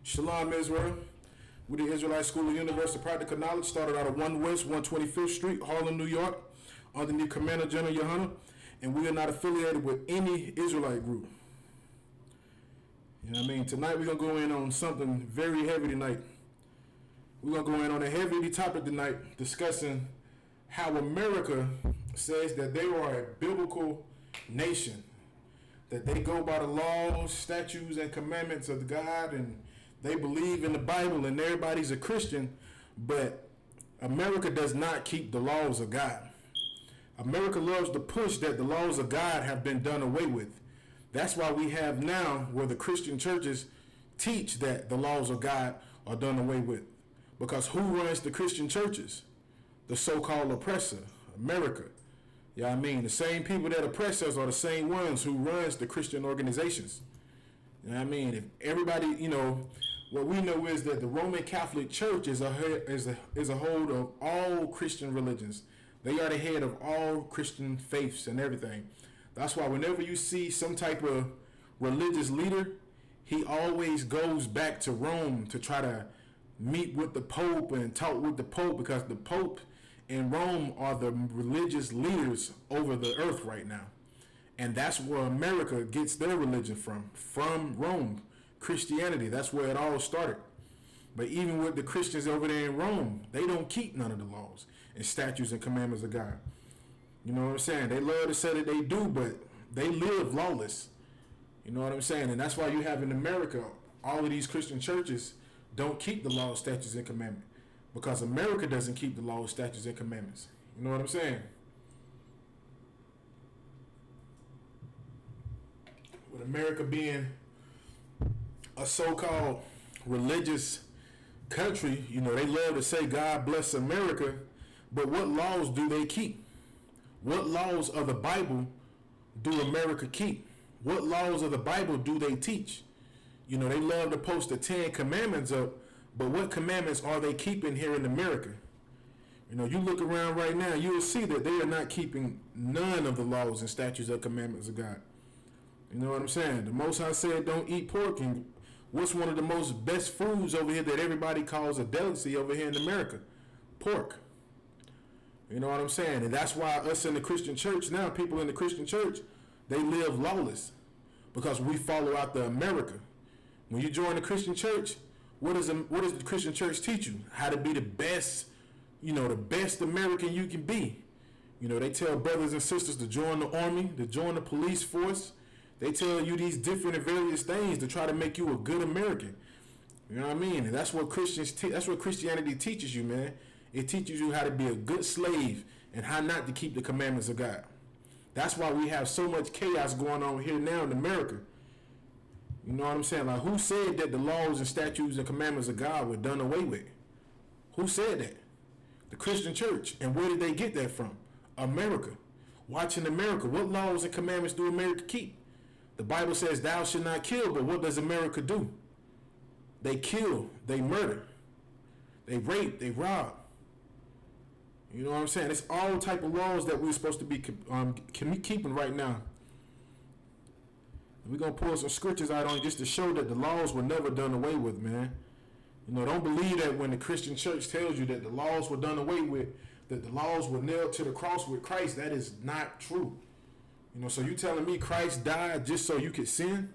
Shalom, Israel. We're the Israelite School of Universal Practical Knowledge, started out of 1 West, 125th Street, Harlem, New York, underneath Commander General YAHANNA, and we are not affiliated with any Israelite group. You know what I mean? Tonight we're going to go in on something very heavy tonight. We're going to go in on a heavy topic tonight, discussing how America says that they are a biblical nation, that they go by the laws, statutes, and commandments of God, and they believe in the Bible, and everybody's a Christian, but America does not keep the laws of God. America loves to push that the laws of God have been done away with. That's why we have now where the Christian churches teach that the laws of God are done away with. Because who runs the Christian churches? The so-called oppressor, America. You know what I mean? The same people that oppress us are the same ones who runs the Christian organizations. You know what I mean? If everybody, what we know is that the Roman Catholic Church is a hold of all Christian religions. They are the head of all Christian faiths and everything. That's why whenever you see some type of religious leader, he always goes back to Rome to try to meet with the Pope and talk with the Pope, because the Pope and Rome are the religious leaders over the earth right now. And that's where America gets their religion from Rome, Christianity. That's where it all started. But even with the Christians over there in Rome, they don't keep none of the laws and statutes and commandments of God. You know what I'm saying? They love to say that they do, but they live lawless. You know what I'm saying? And that's why you have in America, all of these Christian churches don't keep the laws, statutes, and commandments. Because America doesn't keep the laws, statutes, and commandments. You know what I'm saying? With America being a so-called religious country, they love to say God bless America, but what laws do they keep? What laws of the Bible do America keep? What laws of the Bible do they teach? They love to post the 10 commandments up, but what commandments are they keeping here in America? You look around right now, you will see that they are not keeping none of the laws and statutes and commandments of God. You know what I'm saying? The Most High said don't eat pork, and what's one of the most best foods over here that everybody calls a delicacy over here in America? Pork. You know what I'm saying? And that's why us in the Christian church now, people in the Christian church, they live lawless, because we follow out the America. When you join the Christian church, what does the Christian church teach you? How to be the best, the best American you can be. They tell brothers and sisters to join the army, to join the police force. They tell you these different and various things to try to make you a good American. You know what I mean? And that's what that's what Christianity teaches you, man. It teaches you how to be a good slave and how not to keep the commandments of God. That's why we have so much chaos going on here now in America. You know what I'm saying? Like, who said that the laws and statutes and commandments of God were done away with? Who said that? The Christian church. And where did they get that from? America. Watching America. What laws and commandments do America keep? The Bible says thou shalt not kill, but what does America do? They kill, they murder, they rape, they rob. You know what I'm saying? It's all type of laws that we're supposed to be keeping right now. We're going to pull some scriptures out on just to show that the laws were never done away with, man. Don't believe that when the Christian church tells you that the laws were done away with, that the laws were nailed to the cross with Christ. That is not true. So you telling me Christ died just so you could sin?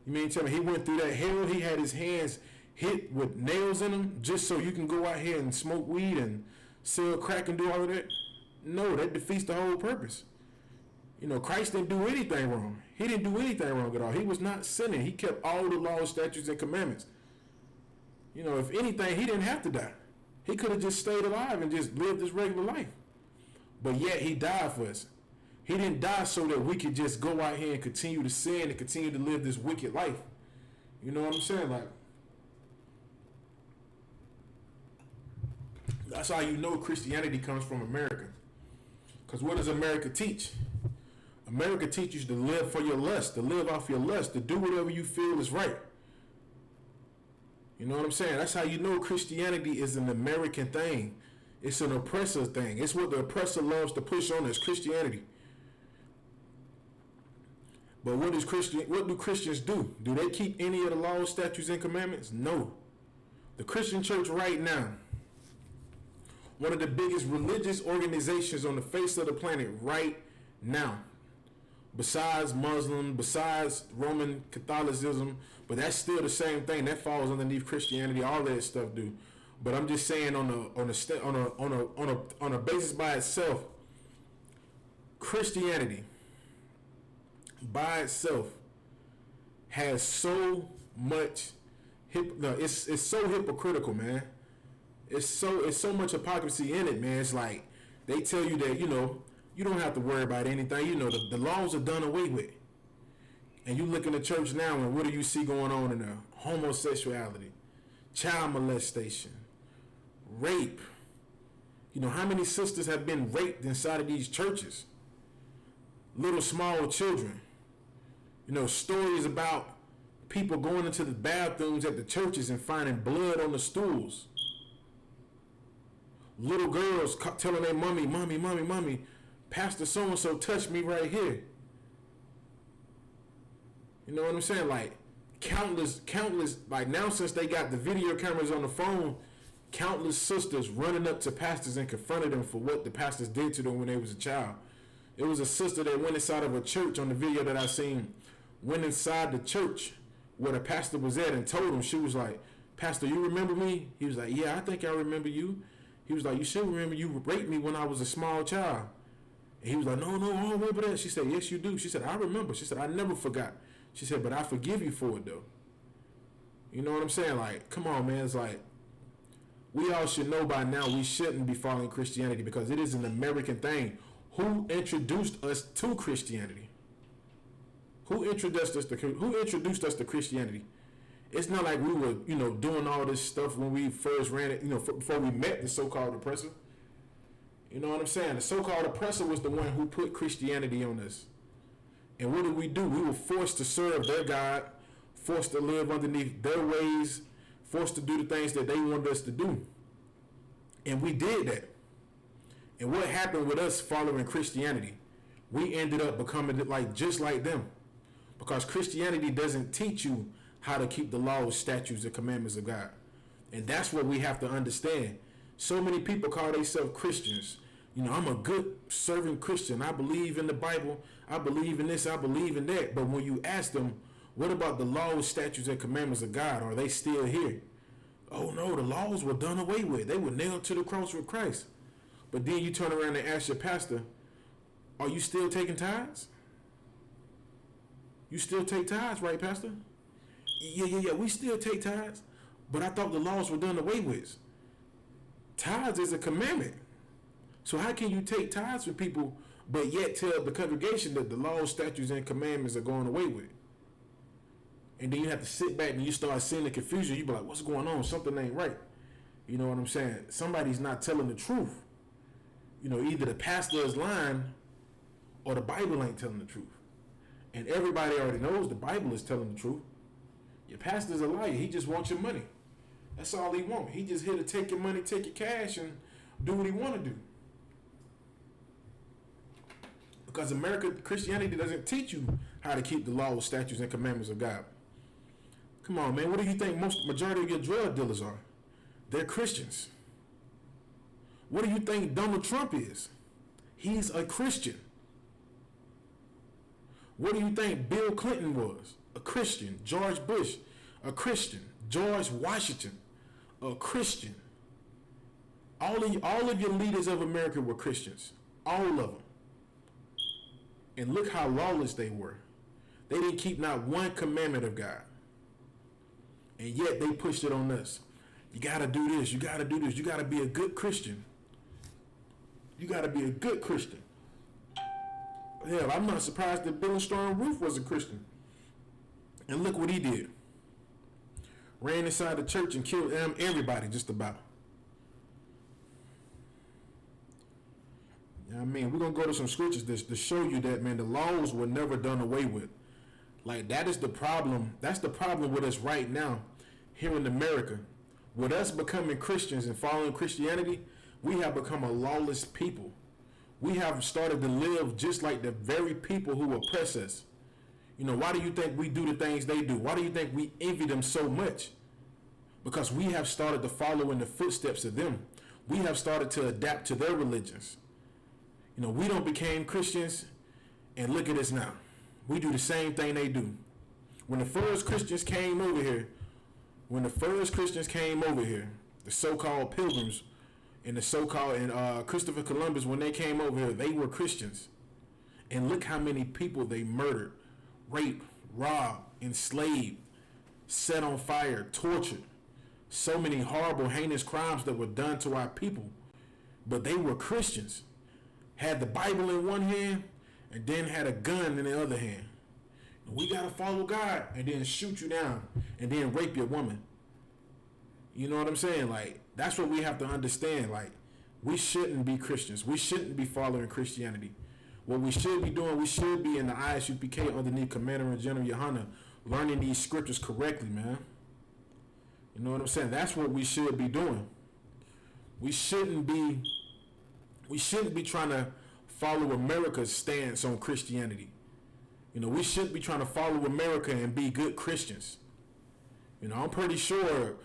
You mean tell me he went through that hell? He had his hands hit with nails in them just so you can go out here and smoke weed and sell crack and do all of that? No, that defeats the whole purpose. Christ didn't do anything wrong. He didn't do anything wrong at all. He was not sinning. He kept all the laws, statutes, and commandments. If anything, he didn't have to die. He could have just stayed alive and just lived his regular life. But yet he died for us. He didn't die so that we could just go out here and continue to sin and continue to live this wicked life. You know what I'm saying? Like, that's how you know Christianity comes from America. Because what does America teach? America teaches you to live for your lust, to live off your lust, to do whatever you feel is right. You know what I'm saying? That's how you know Christianity is an American thing. It's an oppressor thing. It's what the oppressor loves to push on us, Christianity. But what do Christians do? Do they keep any of the laws, statutes, and commandments? No. The Christian church right now, one of the biggest religious organizations on the face of the planet right now, besides Muslim, besides Roman Catholicism, but that's still the same thing. That falls underneath Christianity. All that stuff do. But I'm just saying on a basis by itself, Christianity by itself has so much it's so hypocritical, man. It's so much hypocrisy in it, man. It's like they tell you that, you don't have to worry about anything. The laws are done away with. And you look in the church now, and what do you see going on in there? Homosexuality, child molestation, rape. How many sisters have been raped inside of these churches? Little small children. Stories about people going into the bathrooms at the churches and finding blood on the stools. Little girls telling their mommy, Pastor so-and-so touched me right here. You know what I'm saying? Like, countless, like now since they got the video cameras on the phone, countless sisters running up to pastors and confronted them for what the pastors did to them when they was a child. It was a sister that went inside of a church on the video that I seen, went inside the church where the pastor was at and told him, she was like, Pastor, you remember me? He was like, yeah, I think I remember you. He was like, you should remember you raped me when I was a small child. And he was like, no, I don't remember that. She said, yes, you do. She said, I remember. She said, I never forgot. She said, but I forgive you for it, though. You know what I'm saying? Like, come on, man. It's like, we all should know by now we shouldn't be following Christianity because it is an American thing. Who introduced us to Christianity? Who introduced us to Christianity? It's not like we were, doing all this stuff when we first ran it, before we met the so-called oppressor. You know what I'm saying? The so-called oppressor was the one who put Christianity on us. And what did we do? We were forced to serve their God, forced to live underneath their ways, forced to do the things that they wanted us to do. And we did that. And what happened with us following Christianity? We ended up becoming just like them. Because Christianity doesn't teach you how to keep the laws, statutes, and commandments of God. And that's what we have to understand. So many people call themselves Christians. I'm a good serving Christian. I believe in the Bible. I believe in this. I believe in that. But when you ask them, what about the laws, statutes, and commandments of God? Are they still here? Oh no, the laws were done away with. They were nailed to the cross with Christ. But then you turn around and ask your pastor, are you still taking tithes? You still take tithes, right, Pastor? Yeah, we still take tithes. But I thought the laws were done away with. Tithes is a commandment. So how can you take tithes from people, but yet tell the congregation that the laws, statutes, and commandments are going away with? And then you have to sit back and you start seeing the confusion. You be like, what's going on? Something ain't right. You know what I'm saying? Somebody's not telling the truth. Either the pastor is lying or the Bible ain't telling the truth. And everybody already knows the Bible is telling the truth. Your pastor's a liar. He just wants your money. That's all he wants. He just here to take your money, take your cash, and do what he want to do. Because Christianity doesn't teach you how to keep the laws, statutes, and commandments of God. Come on, man. What do you think majority of your drug dealers are? They're Christians. What do you think Donald Trump is? He's a Christian. What do you think Bill Clinton was? A Christian. George Bush, a Christian. George Washington, a Christian. All of your leaders of America were Christians. All of them. And look how lawless they were. They didn't keep not one commandment of God. And yet they pushed it on us. You got to do this. You got to do this. You got to be a good Christian. You got to be a good Christian. Hell, I'm not surprised that Bill Storm Roof was a Christian. And look what he did. Ran inside the church and killed everybody just about. You know what I mean? We're going to go to some scriptures to show you that, man, the laws were never done away with. Like, that is the problem. That's the problem with us right now here in America. With us becoming Christians and following Christianity, we have become a lawless people. We have started to live just like the very people who oppress us. Why do you think we do the things they do? Why do you think we envy them so much? Because we have started to follow in the footsteps of them. We have started to adapt to their religions. We don't became Christians, and look at us now. We do the same thing they do. When the first Christians came over here, the so-called pilgrims and the so-called Christopher Columbus, when they came over here, they were Christians. And look how many people they murdered, raped, robbed, enslaved, set on fire, tortured. So many horrible, heinous crimes that were done to our people. But they were Christians. Had the Bible in one hand and then had a gun in the other hand. We got to follow God and then shoot you down and then rape your woman. You know what I'm saying? Like, that's what we have to understand. Like, we shouldn't be Christians. We shouldn't be following Christianity. What we should be doing, we should be in the I.S.U.P.K underneath Commander in General YAHANNA, learning these scriptures correctly, man. You know what I'm saying? That's what we should be doing. We shouldn't be trying to follow America's stance on Christianity. We shouldn't be trying to follow America and be good Christians. I'm pretty sure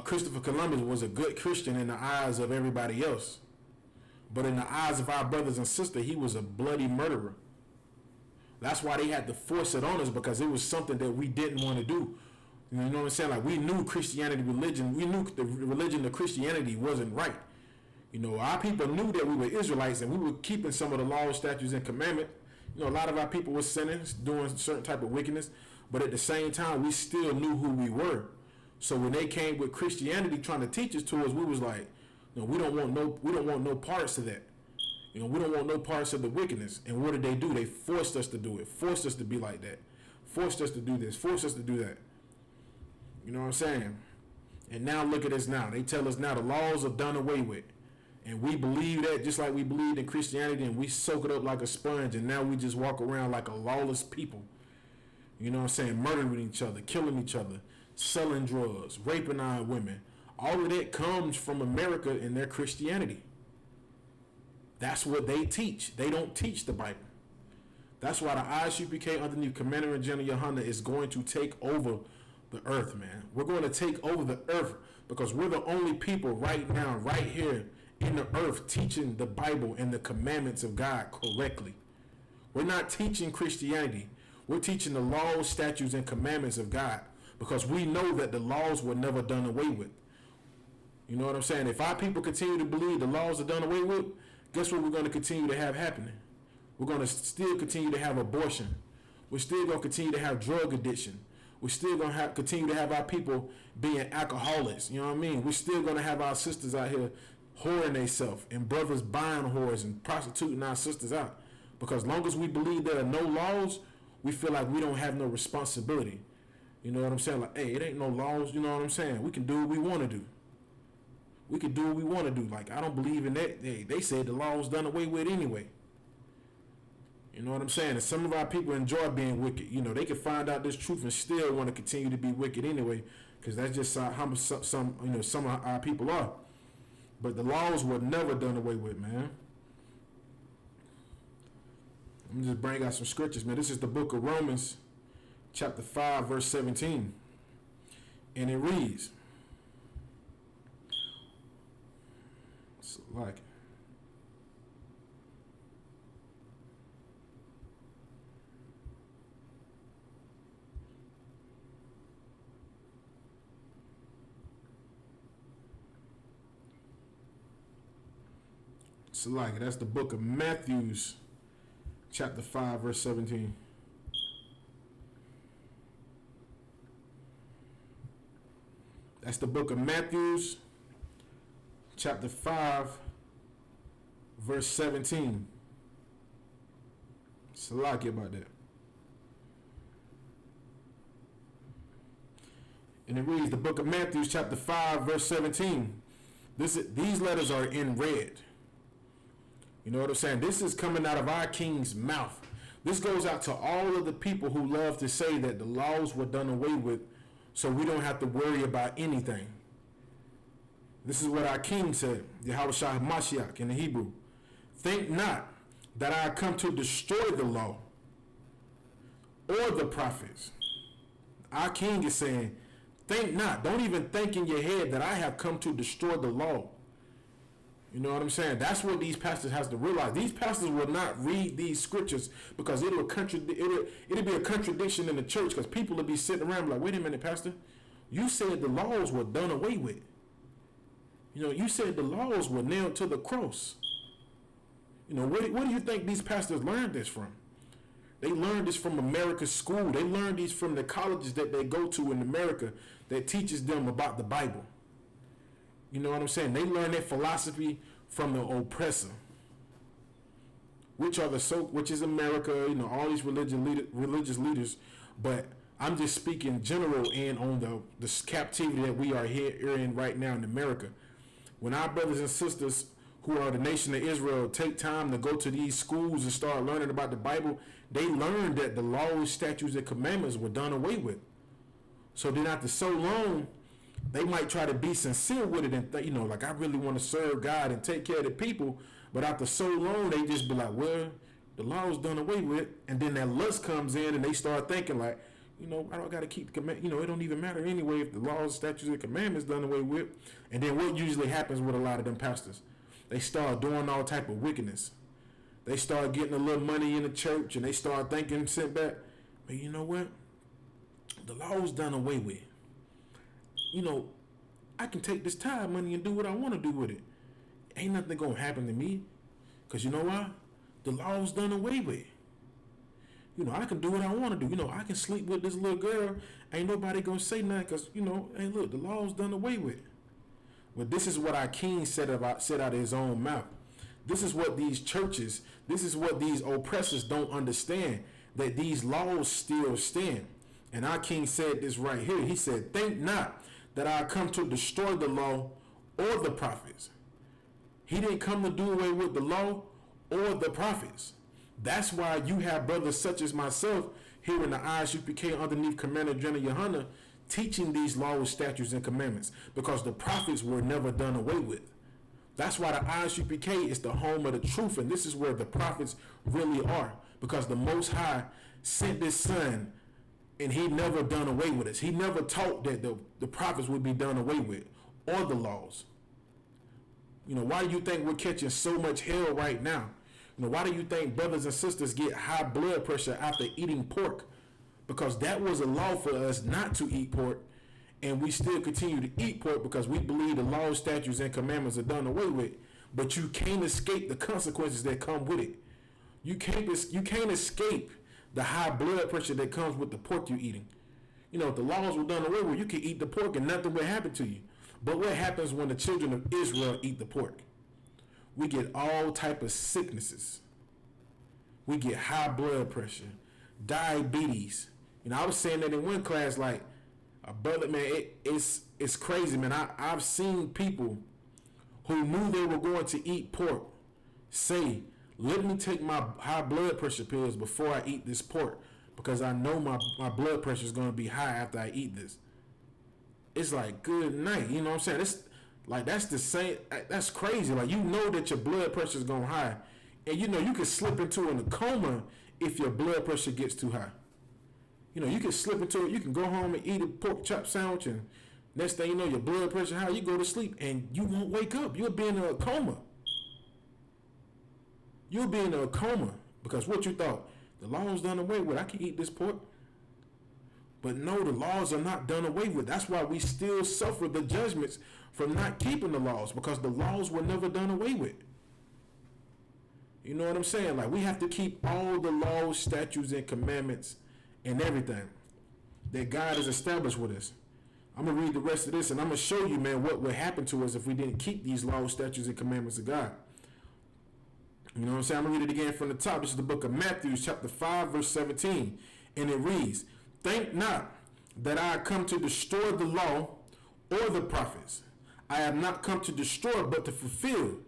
Christopher Columbus was a good Christian in the eyes of everybody else. But in the eyes of our brothers and sisters, he was a bloody murderer. That's why they had to force it on us, because it was something that we didn't want to do. You know what I'm saying? Like, we knew Christianity, religion, we knew the religion of Christianity wasn't right. Our people knew that we were Israelites and we were keeping some of the laws, statutes, and commandments. A lot of our people were sinning, doing certain type of wickedness, but at the same time, we still knew who we were. So when they came with Christianity trying to teach us to us, we was like, we don't want no parts of that. We don't want no parts of the wickedness. And what did they do? They forced us to do it, forced us to be like that, forced us to do this, forced us to do that. You know what I'm saying? And now look at us now. They tell us now the laws are done away with. And we believe that just like we believed in Christianity, and we soak it up like a sponge, and now we just walk around like a lawless people. You know what I'm saying? Murdering each other, killing each other, selling drugs, raping our women. All of that comes from America and their Christianity. That's what they teach. They don't teach the Bible. That's why the I.S.U.P.K underneath Commander in General YAHANNA is going to take over the earth, man. We're going to take over the earth because we're the only people right now, right here in the earth, teaching the Bible and the commandments of God correctly. We're not teaching Christianity. We're teaching the laws, statutes, and commandments of God, because we know that the laws were never done away with. You know what I'm saying? If our people continue to believe the laws are done away with, guess what we're going to continue to have happening? We're going to still continue to have abortion. We're still going to continue to have drug addiction. We're still going to continue to have our people being alcoholics. You know what I mean? We're still going to have our sisters out here whoring themselves, and brothers buying whores and prostituting our sisters out. Because as long as we believe there are no laws, we feel like we don't have no responsibility. You know what I'm saying? Like, hey, it ain't no laws. You know what I'm saying? We can do what we want to do. We can do what we want to do. Like, I don't believe in that. They said the law's done away with anyway. You know what I'm saying? And some of our people enjoy being wicked. They can find out this truth and still want to continue to be wicked anyway, because that's just how some of our people are. But the laws were never done away with, man. Let me just bring out some scriptures, man. This is the book of Romans, chapter 5, verse 17. And it reads, like, that's the book of Matthew, chapter 5, verse 17. That's the book of Matthew, chapter 5, verse 17. Salaki about that. And it reads, the book of Matthew, chapter 5, verse 17. These letters are in red. You know what I'm saying? This is coming out of our King's mouth. This goes out to all of the people who love to say that the laws were done away with, so we don't have to worry about anything. This is what our King said, Yahushua Mashiach in the Hebrew. Think not that I come to destroy the law, or the prophets. Our king is saying, think not. Don't even think in your head that I have come to destroy the law. You know what I'm saying? That's what these pastors has to realize. These pastors will not read these scriptures because it'll be a contradiction in the church, because people will be sitting around like, wait a minute, pastor, you said the laws were done away with. You know, you said the laws were nailed to the cross. You know, where do you think these pastors learned this from? They learned this from America's school. They learned these from the colleges that they go to in America that teaches them about the Bible. You know what I'm saying? They learn that philosophy from the oppressor, which is America. You know, all these religious leaders. But I'm just speaking general and on the captivity that we are here in right now in America. When our brothers and sisters who are the nation of Israel take time to go to these schools and start learning about the Bible, they learned that the laws, statutes, and commandments were done away with. So then after so long, they might try to be sincere with it and you know, like, I really want to serve God and take care of the people. But after so long, they just be like, well, the law is done away with. And then that lust comes in and they start thinking like, you know, I don't got to keep the command. You know, it don't even matter anyway if the laws, statutes, and commandments done away with. And then what usually happens with a lot of them pastors? They start doing all type of wickedness. They start getting a little money in the church and they start thinking, sit back, but you know what? The law's done away with. You know, I can take this tithe money and do what I want to do with it. Ain't nothing going to happen to me. Because you know why? The law's done away with. You know, I can do what I want to do. You know, I can sleep with this little girl. Ain't nobody going to say nothing because, you know, hey, look, the law's done away with. But this is what our king said out of his own mouth. This is what these churches, this is what these oppressors don't understand, that these laws still stand. And our king said this right here. He said, think not that I come to destroy the law or the prophets. He didn't come to do away with the law or the prophets. That's why you have brothers such as myself here in the I.S.U.P.K. underneath Commander General YAHANNA teaching these laws, statutes, and commandments, because the prophets were never done away with. That's why the I.S.U.P.K. is the home of the truth, and this is where the prophets really are, because the Most High sent this son and he never done away with us. He never taught that the prophets would be done away with, or the laws. You know, why do you think we're catching so much hell right now? You know, why do you think brothers and sisters get high blood pressure after eating pork? Because that was a law for us not to eat pork, and we still continue to eat pork because we believe the laws, statutes, and commandments are done away with. But you can't escape the consequences that come with it. You can't escape the high blood pressure that comes with the pork you're eating. You know, if the laws were done away with, you could eat the pork and nothing would happen to you. But what happens when the children of Israel eat the pork? We get all type of sicknesses. We get high blood pressure, diabetes. You know, I was saying that in one class, like, a brother, man, it's crazy, man. I've seen people who knew they were going to eat pork say, let me take my high blood pressure pills before I eat this pork, because I know my blood pressure is going to be high after I eat this. It's like, good night. You know what I'm saying? It's like, that's the same. That's crazy. Like, you know that your blood pressure is going high, and you know you can slip into a coma if your blood pressure gets too high. You know, you can slip into it. You can go home and eat a pork chop sandwich, and next thing you know, your blood pressure high. You go to sleep, and you won't wake up. You'll be in a coma. You'll be in a coma because what you thought, the law's done away with. I can eat this pork. But no, the laws are not done away with. That's why we still suffer the judgments from not keeping the laws, because the laws were never done away with. You know what I'm saying? Like, we have to keep all the laws, statutes, and commandments and everything that God has established with us. I'm going to read the rest of this, and I'm going to show you, man, what would happen to us if we didn't keep these laws, statutes, and commandments of God. You know what I'm saying? I'm going to read it again from the top. This is the book of Matthew, chapter 5, verse 17. And it reads, think not that I come to destroy the law or the prophets. I have not come to destroy, but to fulfill.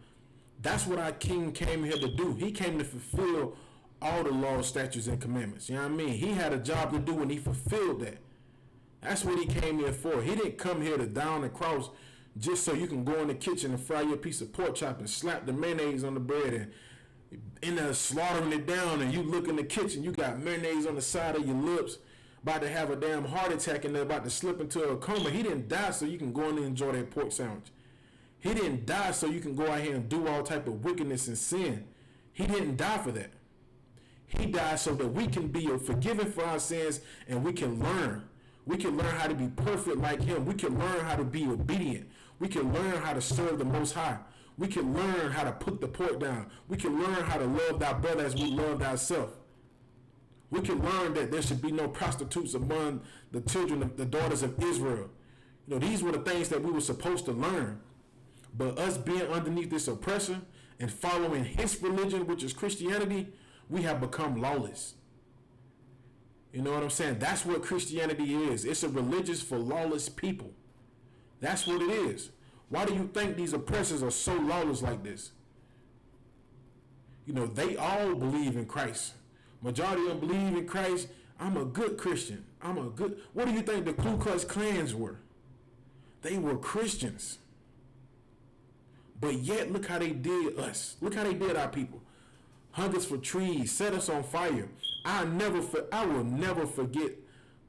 That's what our king came here to do. He came to fulfill all the laws, statutes, and commandments. You know what I mean? He had a job to do, and he fulfilled that. That's what he came here for. He didn't come here to die on the cross just so you can go in the kitchen and fry your piece of pork chop and slap the mayonnaise on the bread and in there slaughtering it down, and you look in the kitchen, you got mayonnaise on the side of your lips, about to have a damn heart attack, and they're about to slip into a coma. He didn't die so you can go in there and enjoy that pork sandwich. He didn't die so you can go out here and do all type of wickedness and sin. He didn't die for that. He died so that we can be forgiven for our sins, and we can learn. We can learn how to be perfect like him. We can learn how to be obedient. We can learn how to serve the Most High. We can learn how to put the pork down. We can learn how to love thy brother as we love thyself. We can learn that there should be no prostitutes among the children, the daughters of Israel. You know, these were the things that we were supposed to learn. But us being underneath this oppression and following his religion, which is Christianity, we have become lawless. You know what I'm saying? That's what Christianity is. It's a religion for lawless people. That's what it is. Why do you think these oppressors are so lawless like this? You know, they all believe in Christ. Majority of them believe in Christ. I'm a good Christian. What do you think the Ku Klux Klans were? They were Christians. But yet, look how they did us. Look how they did our people. Hung us for trees, set us on fire. I will never forget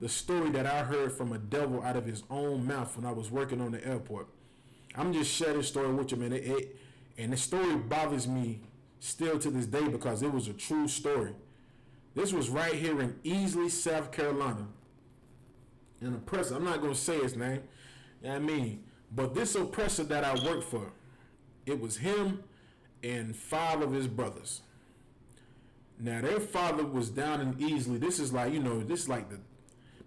the story that I heard from a devil out of his own mouth when I was working on the airport. I'm just sharing this story with you, man. And the story bothers me still to this day because it was a true story. This was right here in I.S.U.P.K, South Carolina. An oppressor, I'm not going to say his name, you know what I mean? But this oppressor that I worked for, it was him and 5 of his brothers. Now, their father was down in I.S.U.P.K. This is like, this is like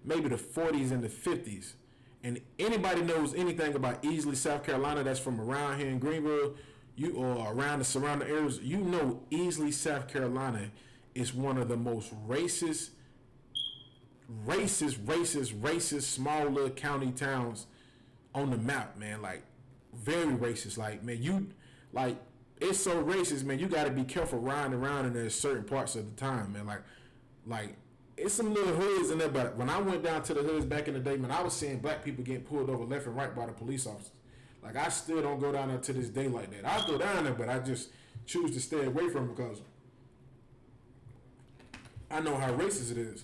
maybe the 40s and the 50s. And anybody knows anything about I.S.U.P.K, South Carolina, that's from around here in Greenville, or around the surrounding areas, you know I.S.U.P.K, South Carolina is one of the most racist small little county towns on the map, man. Like, very racist. Like, man, it's so racist, man. You got to be careful riding around in there certain parts of the time, man. Like it's some little hoods in there, but when I went down to the hoods back in the day, man, I was seeing black people getting pulled over left and right by the police officers. Like, I still don't go down there to this day like that. I go down there, but I just choose to stay away from it because I know how racist it is.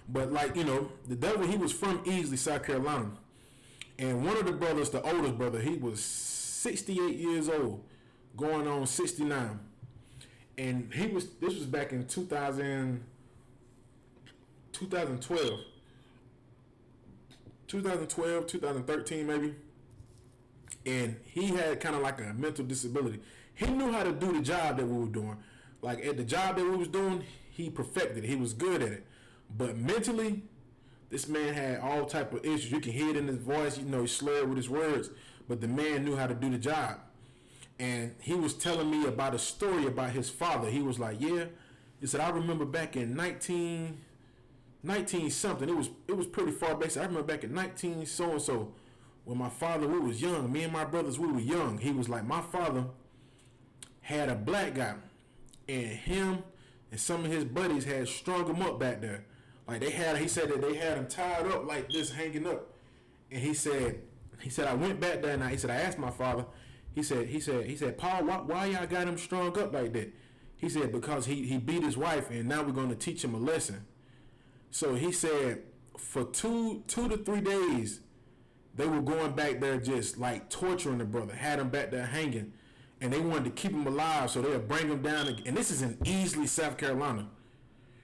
But, like, the devil, he was from I.S.U.P.K, South Carolina. And one of the brothers, the oldest brother, he was 68 years old, going on 69. And this was back in 2012. 2013 maybe. And he had kind of like a mental disability. He knew how to do the job that we were doing. Like, at the job that we was doing, he perfected it. He was good at it. But mentally, this man had all type of issues. You can hear it in his voice. He slurred with his words. But the man knew how to do the job. And he was telling me about a story about his father. He was like, yeah. He said, I remember back in 19 something. It was pretty far back. So I remember back in 19 so-and-so, when my father, we was young. Me and my brothers, we were young. He was like, my father had a black guy. And him and some of his buddies had strung him up back there. Like, he said that they had him tied up like this, hanging up. And he said, I went back there and I asked my father, he said, Paul, why y'all got him strung up like that? He said, because he beat his wife and now we're going to teach him a lesson. So he said, for two to 3 days, they were going back there just like torturing the brother, had him back there hanging. And they wanted to keep him alive, so they'll bring him down. And this is in I.S.U.P.K, South Carolina.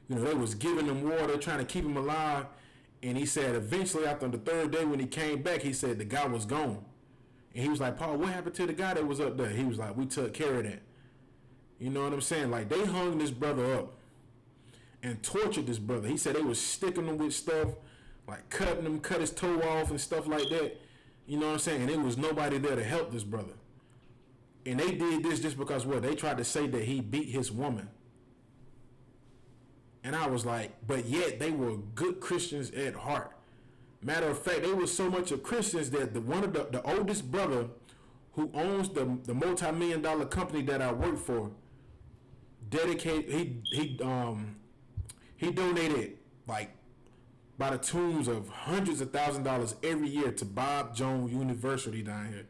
They was giving him water, trying to keep him alive. And he said eventually after the 3rd day when he came back, he said the guy was gone. And he was like, Paul, what happened to the guy that was up there? He was like, we took care of that. You know what I'm saying? Like, they hung this brother up and tortured this brother. He said they was sticking him with stuff, like cutting him, cut his toe off and stuff like that. You know what I'm saying? And there was nobody there to help this brother. And they did this just because what? They tried to say that he beat his woman. And I was like, but yet they were good Christians at heart. Matter of fact, they were so much of Christians that the oldest brother who owns the multi-million-dollar company that I work for, he donated like by the tunes of hundreds of $1,000s every year to Bob Jones University down here.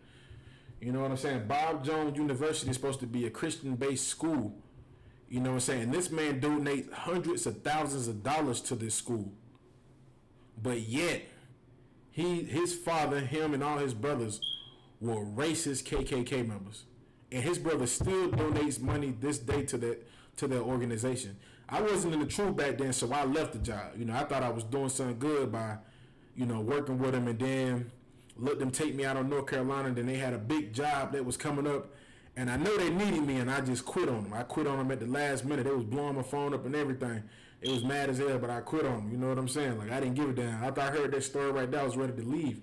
You know what I'm saying? Bob Jones University is supposed to be a Christian-based school. You know what I'm saying? This man donates hundreds of thousands of dollars to this school. But yet, his father, him, and all his brothers were racist KKK members. And his brother still donates money this day to that organization. I wasn't in the truth back then, so I left the job. You know, I thought I was doing something good by, you know, working with him, and then let them take me out of North Carolina. And then they had a big job that was coming up, and I know they needed me, and I just quit on them. I quit on them at the last minute. They was blowing my phone up and everything. It was mad as hell, but I quit on them. You know what I'm saying? Like, I didn't give a damn. After I heard that story right there, I was ready to leave.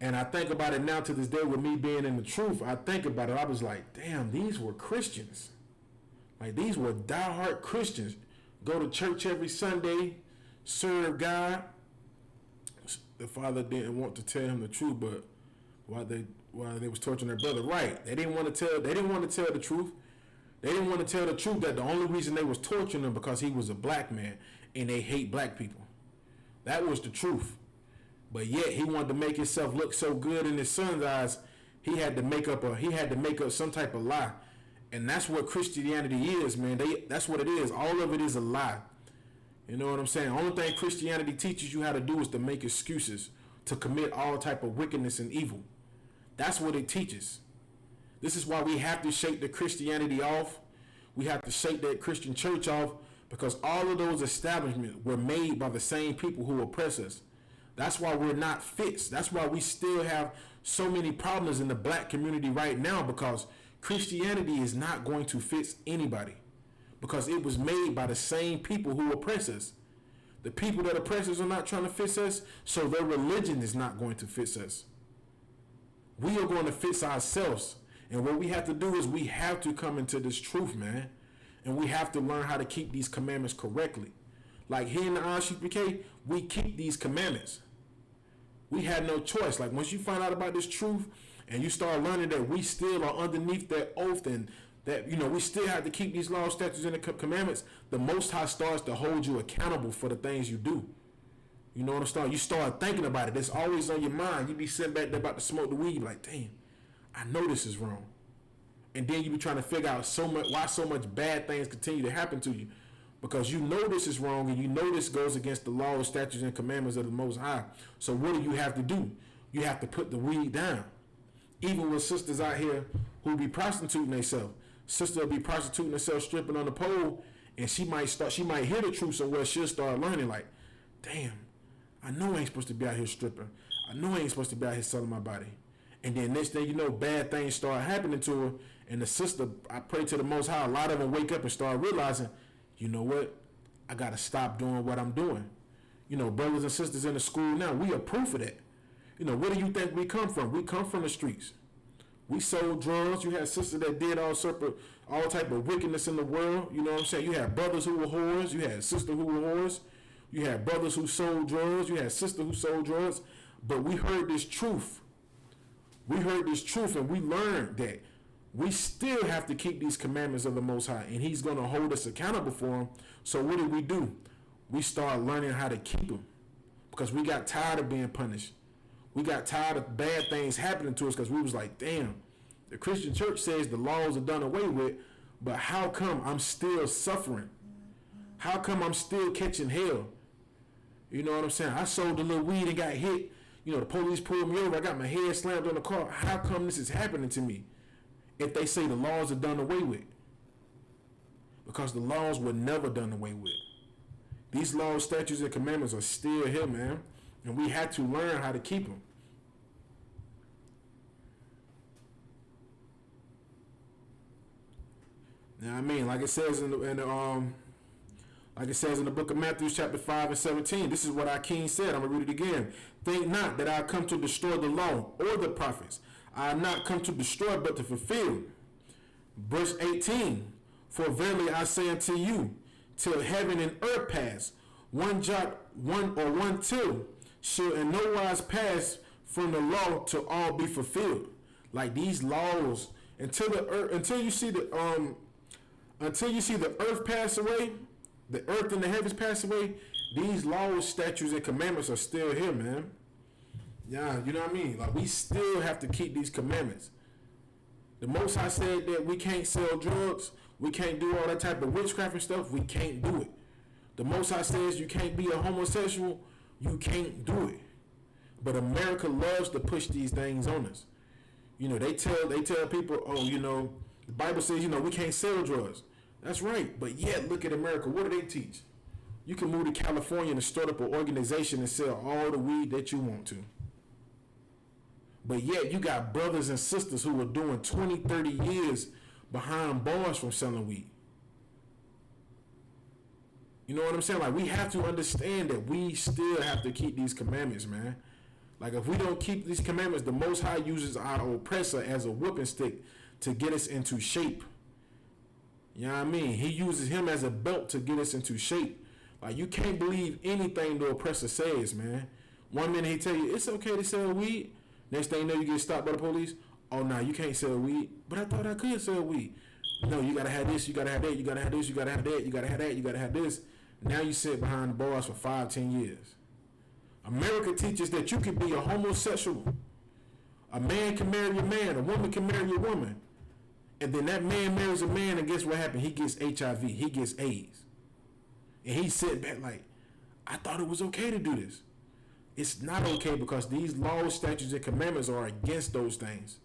And I think about it now to this day with me being in the truth. I think about it. I was like, damn, these were Christians. Like, these were diehard Christians. Go to church every Sunday, serve God. The father didn't want to tell him the truth, but while they was torturing their brother, right? They didn't want to tell the truth. They didn't want to tell the truth that the only reason they was torturing him because he was a black man and they hate black people. That was the truth. But yet he wanted to make himself look so good in his son's eyes, he had to make up some type of lie. And that's what Christianity is, man. That's what it is. All of it is a lie. You know what I'm saying? Only thing Christianity teaches you how to do is to make excuses to commit all type of wickedness and evil. That's what it teaches. This is why we have to shake the Christianity off. We have to shake that Christian church off, because all of those establishments were made by the same people who oppress us. That's why we're not fixed. That's why we still have so many problems in the black community right now, because Christianity is not going to fix anybody, because it was made by the same people who oppress us. The people that oppress us are not trying to fix us, so their religion is not going to fix us. We are going to fix ourselves. And what we have to do is we have to come into this truth, man. And we have to learn how to keep these commandments correctly. Like here in the I.S.U.P.K, we keep these commandments. We had no choice. Like once you find out about this truth and you start learning that we still are underneath that oath, and that, you know, we still have to keep these laws, statutes, and the commandments, the Most High starts to hold you accountable for the things you do. You know what I'm saying? You start thinking about it. It's always on your mind. You be sitting back there about to smoke the weed. You're like, damn, I know this is wrong. And then you be trying to figure out why so much bad things continue to happen to you. Because you know this is wrong, and you know this goes against the laws, statutes, and commandments of the Most High. So what do you have to do? You have to put the weed down. Even with sisters out here who be prostituting themselves. Sister will be prostituting herself, stripping on the pole, and she might hear the truth somewhere. She'll start learning, like, damn, I know I ain't supposed to be out here stripping. I know I ain't supposed to be out here selling my body. And then next thing you know, bad things start happening to her. And the sister, I pray to the Most High, a lot of them wake up and start realizing, you know what? I got to stop doing what I'm doing. You know, brothers and sisters in the school now, we are proof of that. You know, where do you think we come from? We come from the streets. We sold drugs. You had sisters that did all type of wickedness in the world. You know what I'm saying? You had brothers who were whores. You had sisters who were whores. You had brothers who sold drugs. You had sisters who sold drugs. But we heard this truth. We heard this truth, and we learned that we still have to keep these commandments of the Most High, and He's going to hold us accountable for them. So what do? We start learning how to keep them, because we got tired of being punished. We got tired of bad things happening to us, because we was like, damn, the Christian church says the laws are done away with, but how come I'm still suffering? How come I'm still catching hell? You know what I'm saying? I sold a little weed and got hit. You know, the police pulled me over. I got my head slammed on the car. How come this is happening to me? If they say the laws are done away with. Because the laws were never done away with. These laws, statutes, and commandments are still here, man. And we had to learn how to keep them. Now, I mean, like it says in the book of Matthew, chapter 5 and 17, this is what our King said. I'm going to read it again. Think not that I have come to destroy the law or the prophets. I have not come to destroy, but to fulfill. Verse 18, for verily I say unto you, till heaven and earth pass, one jot, one tittle shall in no wise pass from the law till all be fulfilled. Like these laws, until you see the earth pass away, the earth and the heavens pass away, these laws, statutes, and commandments are still here, man. Yeah, you know what I mean? Like, we still have to keep these commandments. The Most High said that we can't sell drugs, we can't do all that type of witchcraft and stuff, we can't do it. The Most High says you can't be a homosexual, you can't do it. But America loves to push these things on us. You know, they tell people, oh, you know, the Bible says, you know, we can't sell drugs. That's right. But yet, look at America. What do they teach? You can move to California and start up an organization and sell all the weed that you want to. But yet, you got brothers and sisters who are doing 20, 30 years behind bars from selling weed. You know what I'm saying? Like, we have to understand that we still have to keep these commandments, man. Like, if we don't keep these commandments, the Most High uses our oppressor as a whooping stick to get us into shape. You know what I mean? He uses him as a belt to get us into shape. Like, you can't believe anything the oppressor says, man. One minute he tell you, it's okay to sell weed. Next thing you know, you get stopped by the police. Oh, no, you can't sell weed. But I thought I could sell weed. No, you got to have this, you got to have that, you got to have this, you got to have that, you got to have that, you got to have this. Now you sit behind the bars for 5, 10 years. America teaches that you can be a homosexual. A man can marry a man, a woman can marry a woman. And then that man marries a man, and guess what happened? He gets HIV, he gets AIDS. And he's sitting back like, I thought it was okay to do this. It's not okay because these laws, statutes, and commandments are against those things.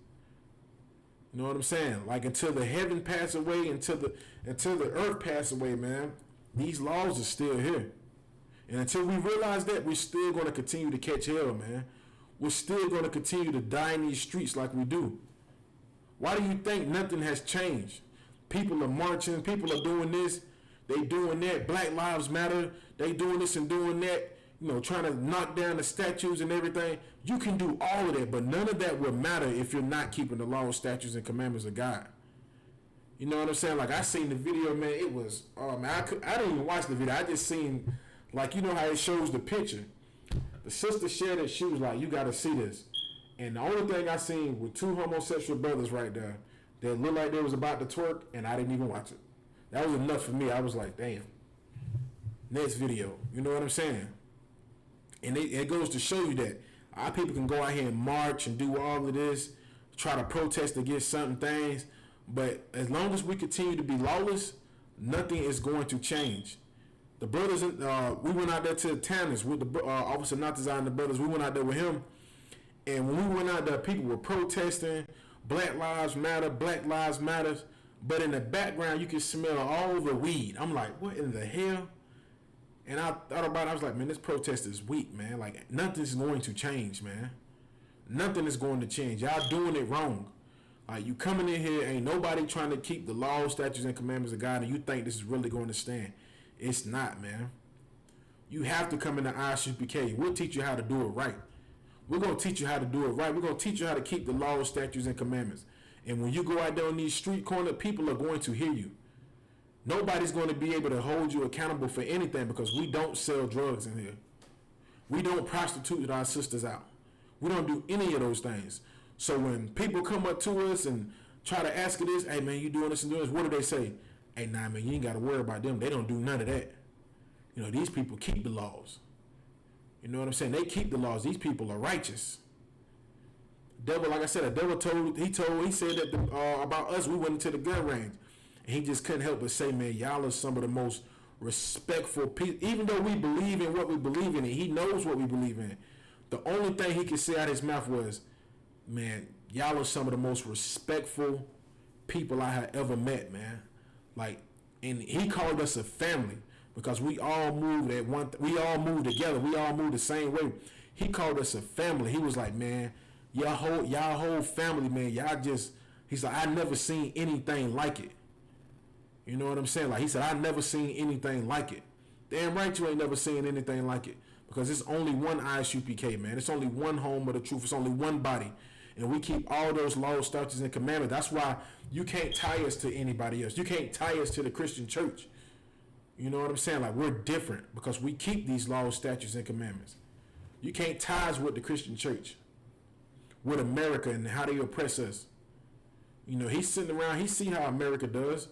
You know what I'm saying? Like, until the heaven pass away, until the earth pass away, man, these laws are still here. And until we realize that, we're still going to continue to catch hell, man. We're still going to continue to die in these streets like we do. Why do you think nothing has changed? People are marching. People are doing this. They doing that. Black Lives Matter. They doing this and doing that. You know, trying to knock down the statues and everything. You can do all of that, but none of that will matter if you're not keeping the laws, statutes, and commandments of God. You know what I'm saying? Like, I seen the video, man. It was, oh, man, I didn't even watch the video. I just seen, like, you know how it shows the picture. The sister shared it. She was like, you got to see this. And the only thing I seen were 2 homosexual brothers right there that looked like they was about to twerk, and I didn't even watch it. That was enough for me. I was like, damn. Next video. You know what I'm saying? And it goes to show you that our people can go out here and march and do all of this, try to protest against certain things, but as long as we continue to be lawless, nothing is going to change. The brothers, we went out there to Tanners with the Officer Natazai and the brothers. We went out there with him, and when we went out there, people were protesting, Black Lives Matter, Black Lives Matter, but in the background, you can smell all the weed. I'm like, what in the hell? And I thought about it. I was like, man, this protest is weak, man. Like, nothing's going to change, man. Nothing is going to change. Y'all doing it wrong. Like, you coming in here, ain't nobody trying to keep the laws, statutes, and commandments of God, and you think this is really going to stand. It's not, man. You have to come into I.S.U.P.K. We'll teach you how to do it right. We're going to teach you how to do it right. We're going to teach you how to keep the laws, statutes, and commandments. And when you go out there on these street corners, people are going to hear you. Nobody's going to be able to hold you accountable for anything because we don't sell drugs in here. We don't prostitute our sisters out. We don't do any of those things. So when people come up to us and try to ask us this, hey, man, you doing this and doing this, what do they say? Hey, nah, man, you ain't got to worry about them. They don't do none of that. You know, these people keep the laws. You know what I'm saying? They keep the laws. These people are righteous. Devil, like I said, the devil he said that about us, we went into the gun range. And he just couldn't help but say, man, y'all are some of the most respectful people. Even though we believe in what we believe in, and he knows what we believe in. The only thing he could say out of his mouth was, man, y'all are some of the most respectful people I have ever met, man. Like, and he called us a family because we all moved we all moved together. We all moved the same way. He called us a family. He was like, man, y'all whole family, man. He's like, I never seen anything like it. You know what I'm saying? Like, he said, I never seen anything like it. Damn right you ain't never seen anything like it. Because it's only one I.S.U.P.K, man. It's only one home of the truth. It's only one body. And we keep all those laws, statutes, and commandments. That's why you can't tie us to anybody else. You can't tie us to the Christian church. You know what I'm saying? Like, we're different because we keep these laws, statutes, and commandments. You can't tie us with the Christian church, with America and how they oppress us. You know, he's sitting around, he see how America does.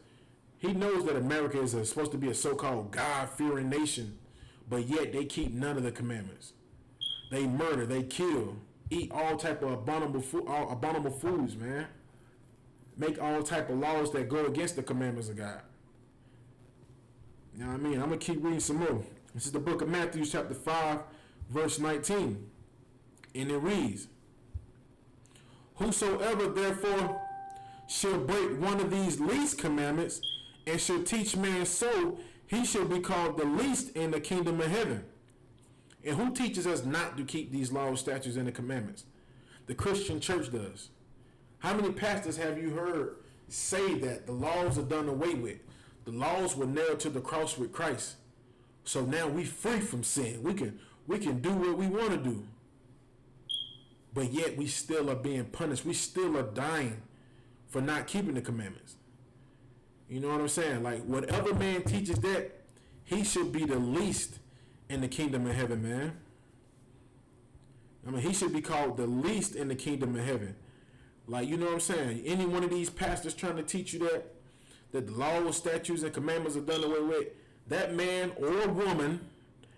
He knows that America is supposed to be a so-called God-fearing nation, but yet they keep none of the commandments. They murder, they kill, eat all type of abominable foods, man. make all type of laws that go against the commandments of God. You know what I mean? I'm going to keep reading some more. This is the book of Matthew, chapter 5, verse 19. And it reads, whosoever therefore shall break one of these least commandments and shall teach man so, he shall be called the least in the kingdom of heaven. And who teaches us not to keep these laws, statutes, and the commandments? The Christian church does. How many pastors have you heard say that the laws are done away with? The laws were nailed to the cross with Christ. So now we free from sin. We can do what we want to do. But yet we still are being punished. We still are dying for not keeping the commandments. You know what I'm saying? Like, whatever man teaches that, he should be the least in the kingdom of heaven, man. I mean, he should be called the least in the kingdom of heaven. Like, you know what I'm saying? Any one of these pastors trying to teach you that the laws, statutes, and commandments are done away with, that man or woman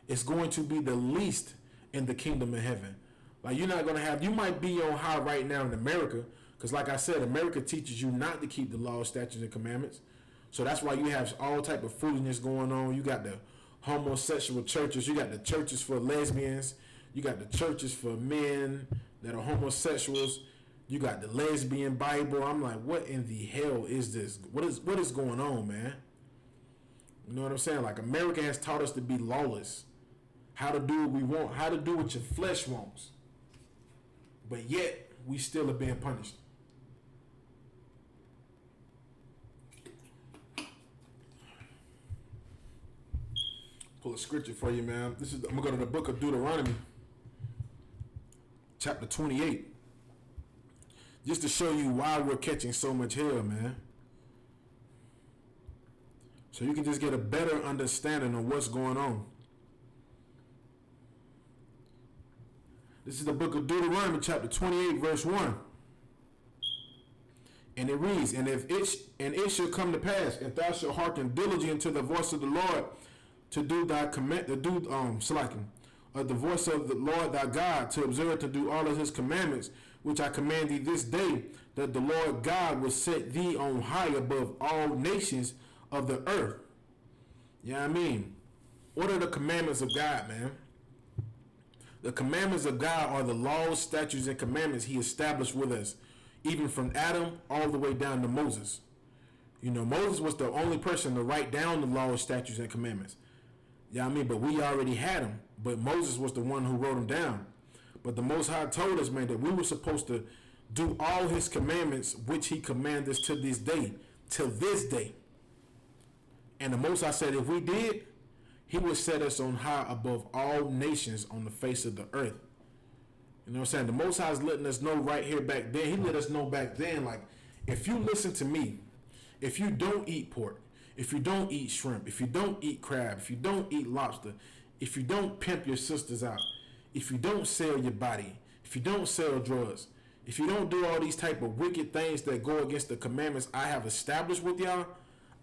is going to be the least in the kingdom of heaven. Like, you're not going to have, you might be on high right now in America, because like I said, America teaches you not to keep the laws, statutes, and commandments. So that's why you have all type of foolishness going on. You got the homosexual churches. You got the churches for lesbians. You got the churches for men that are homosexuals. You got the lesbian Bible. I'm like, what in the hell is this? What is going on, man? You know what I'm saying? Like, America has taught us to be lawless. How to do what we want. How to do what your flesh wants. But yet, we still are being punished. Pull a scripture for you, man. I'm going to go to the book of Deuteronomy, chapter 28. Just to show you why we're catching so much hell, man. So you can just get a better understanding of what's going on. This is the book of Deuteronomy, chapter 28, verse 1. And it reads, and it shall come to pass, if thou shalt hearken diligently unto the voice of the Lord, to do thy command, the voice of the Lord thy God, to observe to do all of his commandments, which I command thee this day, that the Lord God will set thee on high above all nations of the earth. You know what I mean? What are the commandments of God, man? The commandments of God are the laws, statutes, and commandments he established with us, even from Adam all the way down to Moses. You know, Moses was the only person to write down the laws, statutes, and commandments. You know what I mean? But we already had them. But Moses was the one who wrote them down. But the Most High told us, man, that we were supposed to do all his commandments, which he commanded us to this day. Till this day. And the Most High said if we did, he would set us on high above all nations on the face of the earth. You know what I'm saying? The Most High is letting us know right here back then. He let us know back then, like, if you listen to me, if you don't eat pork, if you don't eat shrimp, if you don't eat crab, if you don't eat lobster, if you don't pimp your sisters out, if you don't sell your body, if you don't sell drugs, if you don't do all these type of wicked things that go against the commandments I have established with y'all,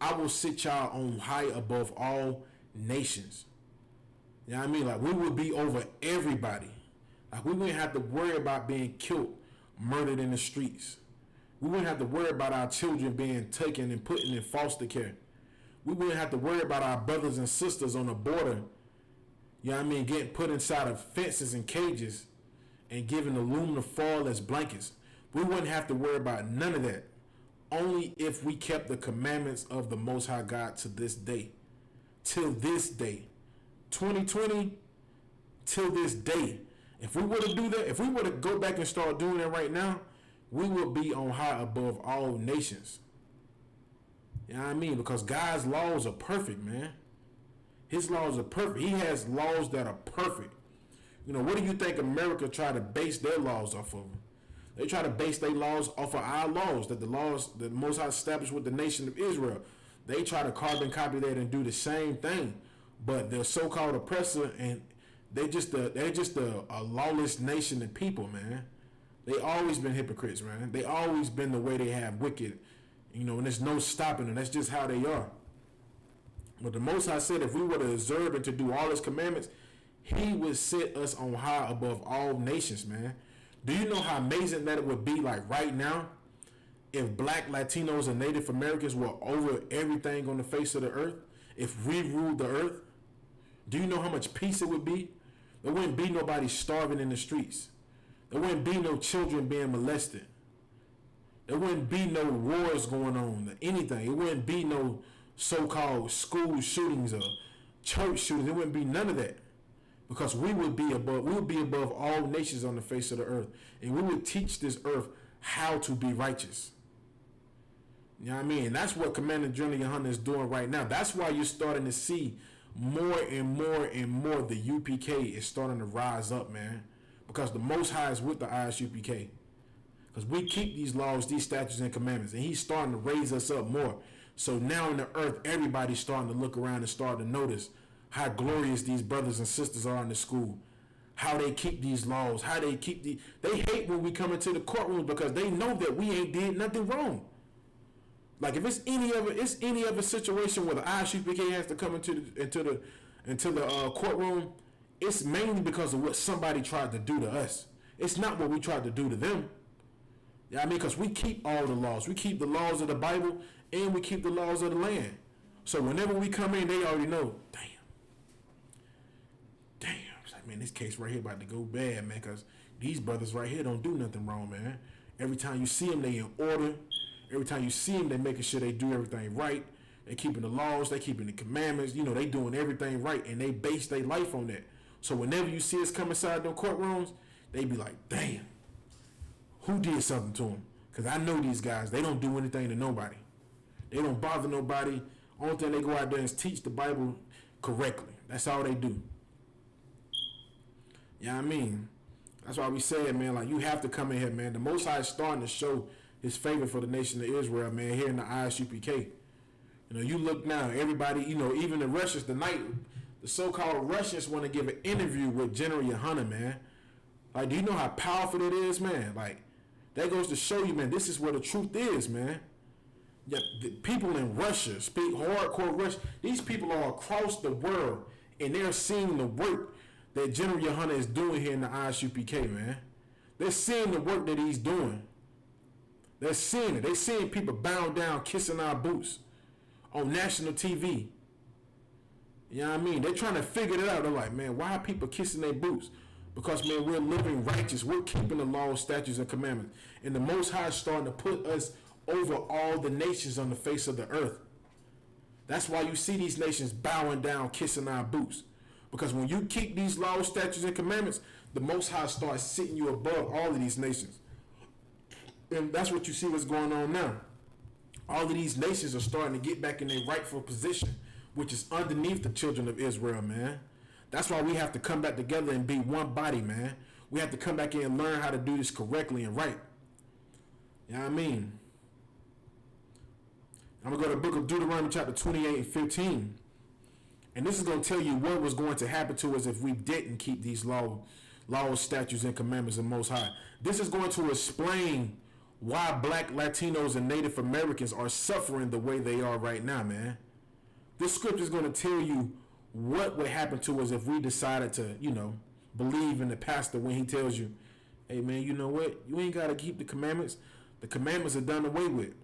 I will sit y'all on high above all nations. You know what I mean? Like, we would be over everybody. Like, we wouldn't have to worry about being killed, murdered in the streets. We wouldn't have to worry about our children being taken and put in foster care. We wouldn't have to worry about our brothers and sisters on the border, you know what I mean, getting put inside of fences and cages and given aluminum foil as blankets. We wouldn't have to worry about none of that. Only if we kept the commandments of the Most High God to this day. Till this day. 2020, till this day. If we were to do that, if we were to go back and start doing that right now, we would be on high above all nations. You know what I mean? Because God's laws are perfect, man. His laws are perfect. He has laws that are perfect. You know, what do you think America try to base their laws off of? They try to base their laws off of our laws, that the laws that the Most High established with the nation of Israel. They try to carbon copy that and do the same thing. But the so-called oppressor, and they're just a lawless nation of people, man. They always been hypocrites, man. They always been the way they have wicked, you know, and there's no stopping them. That's just how they are. But the Most High said if we were to observe and to do all his commandments, he would set us on high above all nations, man. Do you know how amazing that it would be, like, right now? if black, Latinos, and Native Americans were over everything on the face of the earth, if we ruled the earth, do you know how much peace it would be? There wouldn't be nobody starving in the streets. There wouldn't be no children being molested. There wouldn't be no wars going on, or anything. It wouldn't be no so-called school shootings or church shootings. There wouldn't be none of that. Because we would be above all nations on the face of the earth. And we would teach this earth how to be righteous. You know what I mean? And that's what Commander General YAHANNA is doing right now. That's why you're starting to see more and more and more the UPK is starting to rise up, man. Because the Most High is with the I.S.U.P.K. Because we keep these laws, these statutes, and commandments. And he's starting to raise us up more. So now in the earth, everybody's starting to look around and start to notice how glorious these brothers and sisters are in the school. How they keep these laws. How they keep the... They hate when we come into the courtroom because they know that we ain't did nothing wrong. Like if it's any other situation where the I.S.U.P.K. has to come into the courtroom, it's mainly because of what somebody tried to do to us. It's not what we tried to do to them. Yeah, I mean, because we keep all the laws. We keep the laws of the Bible and we keep the laws of the land. So whenever we come in, they already know. Damn. It's like, man, this case right here about to go bad, man, because these brothers right here don't do nothing wrong, man. Every time you see them, they in order. Every time you see them, they making sure they do everything right. They keeping the laws, they keeping the commandments. You know, they doing everything right, and they base their life on that. So whenever you see us come inside those courtrooms, they be like, damn, who did something to them? Because I know these guys, they don't do anything to nobody. They don't bother nobody. Only thing they go out there is teach the Bible correctly. That's all they do. You know what I mean? That's why we said, man, like, you have to come in here, man. The Most High is starting to show his favor for the nation of Israel, man, here in the I.S.U.P.K. You know, you look now, everybody, you know, even the Russians, the so-called Russians want to give an interview with General YAHANNA, man. Like, do you know how powerful it is, man? Like, that goes to show you, man, this is where the truth is, man. Yeah, the people in Russia speak hardcore Russian. These people are across the world, and they're seeing the work that General YAHANNA is doing here in the I.S.U.P.K, man. They're seeing the work that he's doing. They're seeing it. They're seeing people bowing down, kissing our boots on national TV. You know what I mean? They're trying to figure it out. They're like, man, why are people kissing their boots? Because, man, we're living righteous. We're keeping the laws, statutes, and commandments. And the Most High is starting to put us over all the nations on the face of the earth. That's why you see these nations bowing down, kissing our boots. Because when you keep these laws, statutes, and commandments, the Most High starts sitting you above all of these nations. And that's what you see what's going on now. All of these nations are starting to get back in their rightful position, which is underneath the children of Israel, man. That's why we have to come back together and be one body, man. We have to come back in and learn how to do this correctly and right. You know what I mean? I'm going to go to the book of Deuteronomy chapter 28 and 15. And this is going to tell you what was going to happen to us if we didn't keep these laws, statutes, and commandments of the Most High. This is going to explain why black, Latinos, and Native Americans are suffering the way they are right now, man. This scripture is going to tell you what would happen to us if we decided to, you know, believe in the pastor when he tells you, hey, man, you know what? You ain't got to keep the commandments. The commandments are done away with.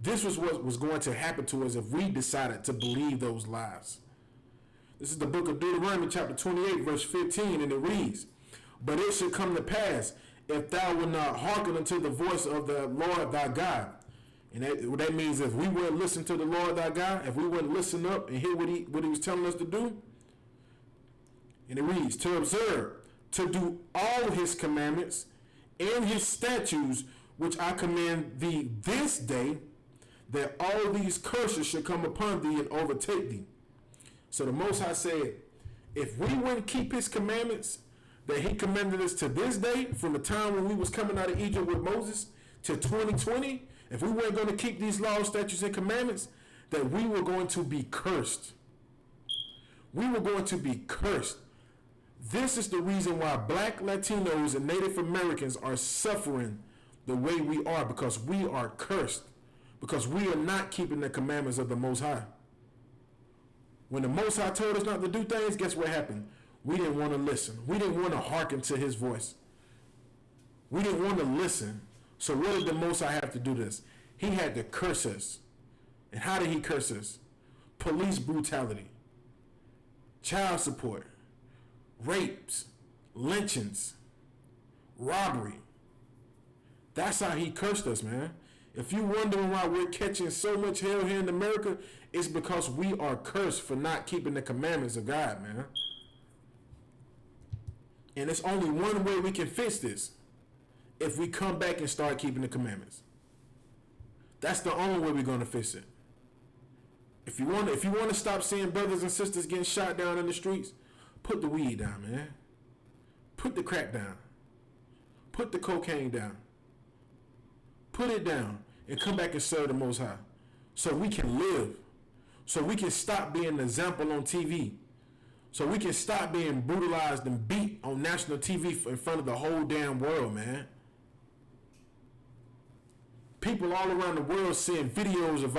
This was what was going to happen to us if we decided to believe those lies. This is the book of Deuteronomy chapter 28, verse 15, and it reads, but it should come to pass if thou wilt not hearken unto the voice of the Lord thy God. And what that means is if we wouldn't listen to the Lord thy God, if we wouldn't listen up and hear what he was telling us to do. And it reads, to observe, to do all his commandments and his statutes, which I command thee this day, that all these curses should come upon thee and overtake thee. So the Most High said, if we wouldn't keep his commandments that he commanded us to this day, from the time when we was coming out of Egypt with Moses to 2020, if we weren't going to keep these laws, statutes, and commandments, that we were going to be cursed. We were going to be cursed. This is the reason why black, Latinos, and Native Americans are suffering the way we are, because we are cursed. Because we are not keeping the commandments of the Most High. When the Most High told us not to do things, guess what happened? We didn't want to listen. We didn't want to hearken to his voice. We didn't want to listen. So what did the Most High have to do this? He had to curse us. And how did he curse us? Police brutality, child support, rapes, lynchings, robbery. That's how he cursed us, man. If you're wondering why we're catching so much hell here in America, it's because we are cursed for not keeping the commandments of God, man. And it's only one way we can fix this. If we come back and start keeping the commandments. That's the only way we're going to fix it. If you want to stop seeing brothers and sisters getting shot down in the streets, put the weed down, man. Put the crack down. Put the cocaine down. Put it down and come back and serve the Most High. So we can live. So we can stop being an example on TV. So we can stop being brutalized and beat on national TV in front of the whole damn world, man. People all around the world seeing videos of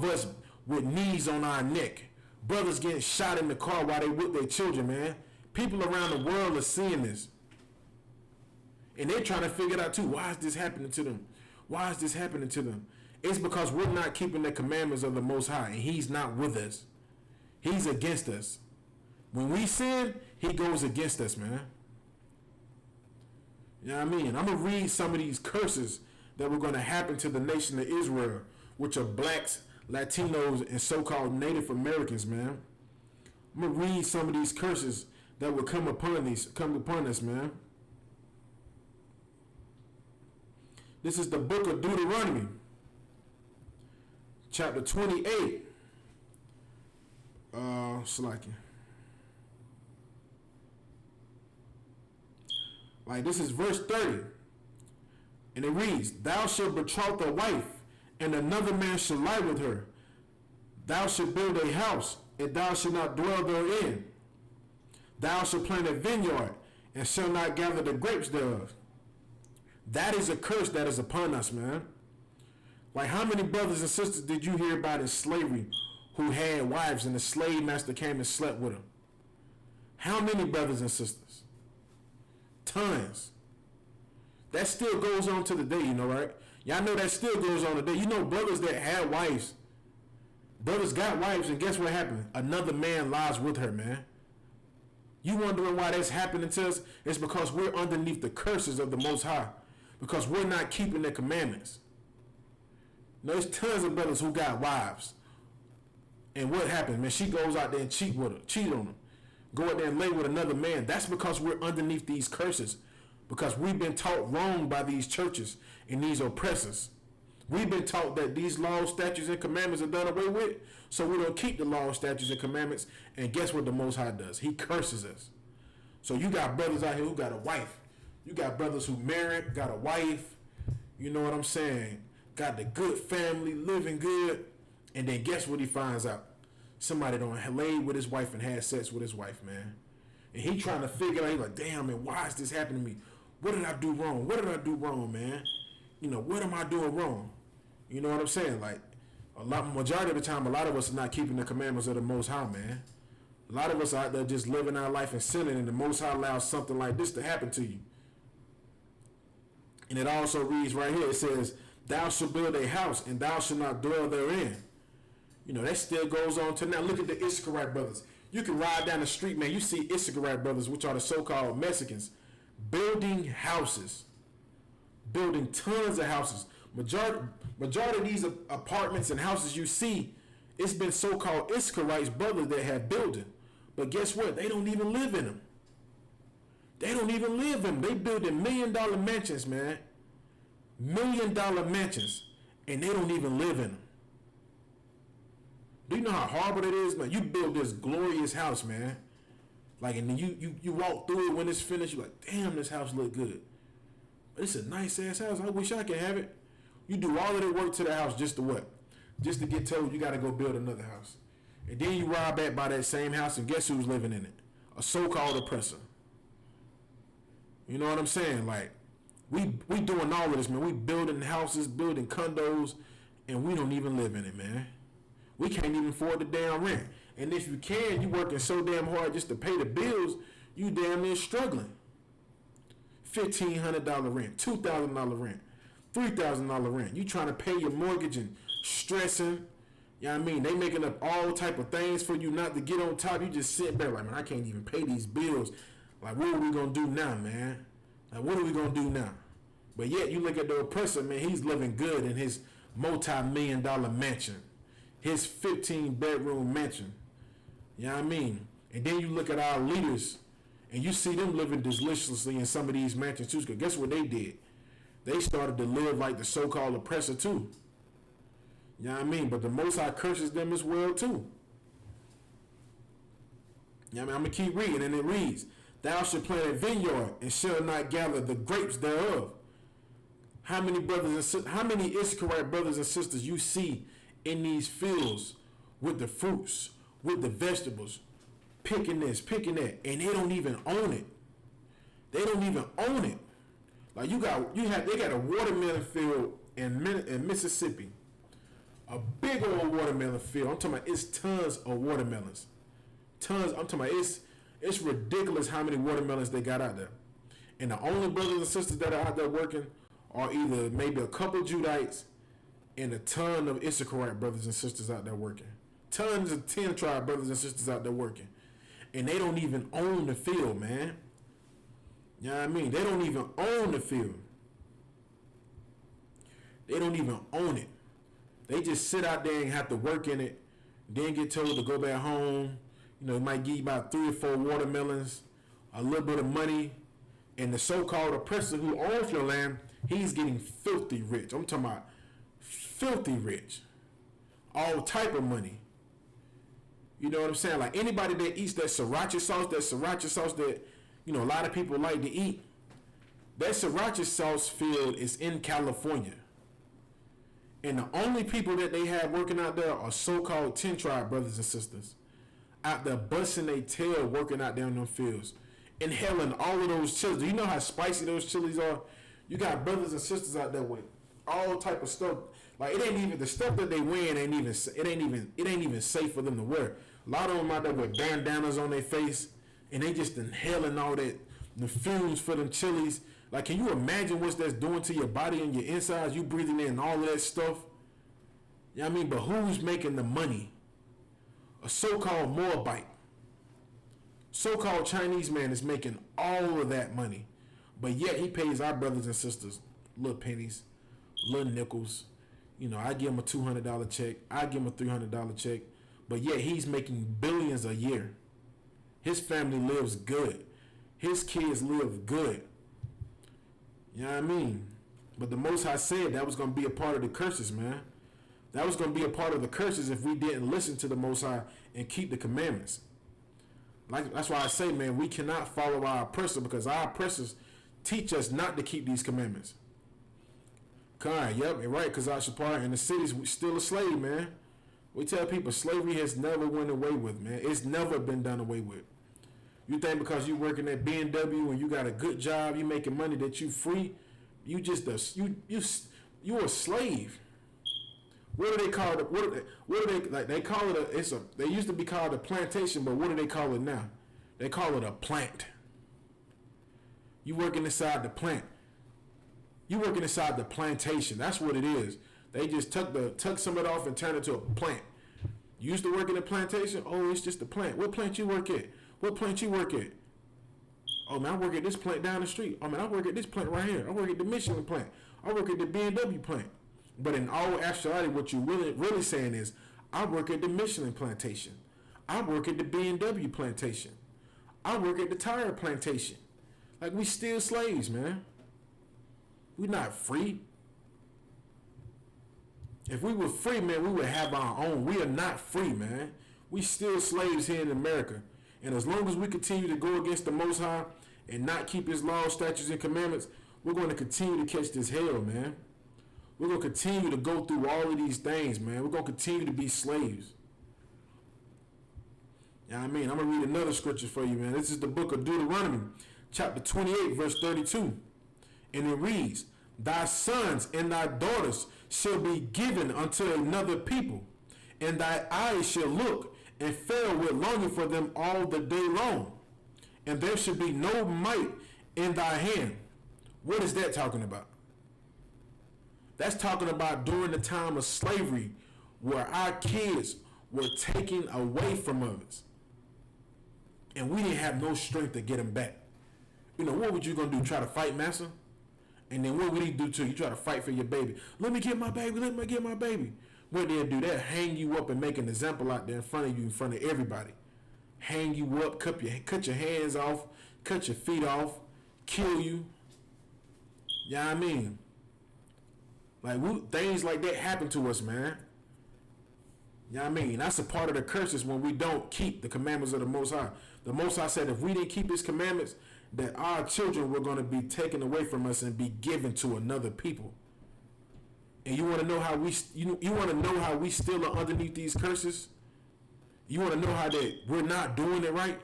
us with knees on our neck. Brothers getting shot in the car while they with their children, man. People around the world are seeing this. And they're trying to figure it out too. Why is this happening to them? Why is this happening to them? It's because we're not keeping the commandments of the Most High. And He's not with us. He's against us. When we sin, He goes against us, man. You know what I mean? I'm going to read some of these curses that were going to happen to the nation of Israel, which are blacks, Latinos, and so-called Native Americans, man. I'm going to read some of these curses that will come upon us, man. This is the book of Deuteronomy, chapter 28. Like this is verse 30. And it reads, Thou shalt betroth a wife, and another man shall lie with her. Thou shalt build a house, and thou shalt not dwell therein. Thou shalt plant a vineyard, and shalt not gather the grapes thereof. That is a curse that is upon us, man. Like how many brothers and sisters did you hear about in slavery who had wives and the slave master came and slept with them? How many brothers and sisters? Tons. That still goes on to the day, you know, right? Y'all know that still goes on today. You know brothers that had wives. Brothers got wives, and guess what happened? Another man lies with her, man. You wondering why that's happening to us? It's because we're underneath the curses of the Most High. Because we're not keeping the commandments. There's tons of brothers who got wives. And what happened? Man, she goes out there and cheat on them. Go out there and lay with another man. That's because we're underneath these curses. Because we've been taught wrong by these churches and these oppressors. We've been taught that these laws, statutes, and commandments are done away with, so we don't keep the laws, statutes, and commandments. And guess what the Most High does? He curses us. So you got brothers out here who got a wife. You got brothers who married, got a wife. You know what I'm saying? Got the good family, living good. And then guess what he finds out? Somebody done laid with his wife and had sex with his wife, man. And he trying to figure out, he's like, damn, man, why is this happening to me? What did I do wrong? What did I do wrong, man? You know, what am I doing wrong? You know what I'm saying? Like, majority of the time, a lot of us are not keeping the commandments of the Most High, man. A lot of us are out there just living our life and sinning, and the Most High allows something like this to happen to you. And it also reads right here, it says, Thou shalt build a house, and thou shalt not dwell therein. You know, that still goes on to now. Look at the I.S.U.P.K brothers. You can ride down the street, man. You see I.S.U.P.K brothers, which are the so-called Mexicans, building houses. Building tons of houses. Majority of these apartments and houses you see, it's been so-called I.S.U.P.K brothers that have built it. But guess what? They don't even live in them. They don't even live in them. They building $1 million mansions, man. $1 million mansions. And they don't even live in them. Do you know how horrible it is, man? You build this glorious house, man. Like, and then you walk through it when it's finished. You're like, damn, this house look good. But it's a nice ass house. I wish I could have it. You do all of the work to the house just to what? Just to get told you got to go build another house. And then you ride back by that same house, and guess who's living in it? A so-called oppressor. You know what I'm saying? Like, we doing all of this, man. We building houses, building condos, and we don't even live in it, man. We can't even afford the damn rent. And if you can, you working so damn hard just to pay the bills, you damn near struggling. $1,500 rent, $2,000 rent, $3,000 rent. You trying to pay your mortgage and stressing. You know what I mean? They making up all type of things for you not to get on top. You just sit back like, man, I can't even pay these bills. Like, what are we going to do now, man? Like, what are we going to do now? But yet, you look at the oppressor, man, he's living good in his multi-million-dollar mansion. His 15-bedroom mansion. You know what I mean? And then you look at our leaders, and you see them living deliciously in some of these mansions too. Because guess what they did? They started to live like the so-called oppressor too. You know what I mean? But the Most High curses them as well too. You know what I mean? I'm going to keep reading, and it reads, Thou shalt plant a vineyard, and shall not gather the grapes thereof. How many Issacharite brothers and sisters you see in these fields with the fruits, with the vegetables, picking this, picking that, and they don't even own it. They don't even own it. Like they got a watermelon field in Mississippi, a big old watermelon field. I'm talking about it's tons of watermelons, tons. I'm talking about it's ridiculous how many watermelons they got out there, and the only brothers and sisters that are out there working are either maybe a couple Judites and a ton of Issacharite brothers and sisters out there working. Tons of 10 tribe brothers and sisters out there working. And they don't even own the field, man. You know what I mean? They don't even own the field. They don't even own it. They just sit out there and have to work in it, then get told to go back home. You know, it might give you about 3 or 4 watermelons, a little bit of money, and the so-called oppressor who owns your land, he's getting filthy rich. I'm talking about filthy rich. All type of money. You know what I'm saying? Like anybody that eats that sriracha sauce that, you know, a lot of people like to eat, that sriracha sauce field is in California. And the only people that they have working out there are so-called 10 tribe brothers and sisters. Out there busting their tail working out there in them fields. Inhaling all of those chilies. Do you know how spicy those chilies are? You got brothers and sisters out there with all type of stuff. Like it ain't even the stuff that they wear. It ain't even safe for them to wear. A lot of them out there with bandanas on their face, and they just inhaling all that the fumes for them chilies. Like, can you imagine what that's doing to your body and your insides? You breathing in all of that stuff. You know what I mean? But who's making the money? A so-called Moabite, so-called Chinese man is making all of that money. But yet he pays our brothers and sisters little pennies, little nickels. You know, I give him a $200 check. I give him a $300 check. But yet he's making billions a year. His family lives good. His kids live good. You know what I mean? But the Most High said that was going to be a part of the curses, man. That was going to be a part of the curses if we didn't listen to the Most High and keep the commandments. Like that's why I say, man, we cannot follow our oppressor because our oppressors teach us not to keep these commandments. Yep, you're right, because I.S.U.P.K in the cities, we still a slave, man. We tell people slavery has never went away with, man. It's never been done away with. You think because you working at B&W and you got a good job, you making money that you free, you just you a slave. What do they call it? What do they like? They call it they used to be called a plantation, but what do they call it now? They call it a plant. You working inside the plant. You working inside the plantation. That's what it is. They just took some of it off and turned it to a plant. You used to work in a plantation? Oh, it's just a plant. What plant you work at? What plant you work at? Oh man, I work at this plant down the street. Oh man, I work at this plant right here. I work at the Michelin plant. I work at the B&W plant. But in all actuality, what you really saying is, I work at the Michelin plantation. I work at the B&W plantation. I work at the tire plantation. Like, we still slaves, man. We not free. If we were free, man, we would have our own. We are not free, man. We still slaves here in America. And as long as we continue to go against the Most High and not keep his laws, statutes, and commandments, we're going to continue to catch this hell, man. We're going to continue to go through all of these things, man. We're going to continue to be slaves. You know what I mean? I'm going to read another scripture for you, man. This is the book of Deuteronomy, chapter 28, verse 32. And it reads, Thy sons and thy daughters shall be given unto another people, and thy eyes shall look and fail with longing for them all the day long. And there shall be no might in thy hand. What is that talking about? That's talking about during the time of slavery where our kids were taken away from us. And we didn't have no strength to get them back. You know, what would you gonna do? Try to fight, massa? And then what would he do to you? You try to fight for your baby. Let me get my baby. Let me get my baby. What they'll do, they'll hang you up and make an example out there in front of you, in front of everybody. Hang you up, cut your hands off, cut your feet off, kill you. You know what I mean? Like, things like that happen to us, man. You know what I mean? That's a part of the curses when we don't keep the commandments of the Most High. The Most High said if we didn't keep His commandments, that our children were going to be taken away from us and be given to another people. And you want to know how you want to know how we still are underneath these curses? You want to know how that we're not doing it right?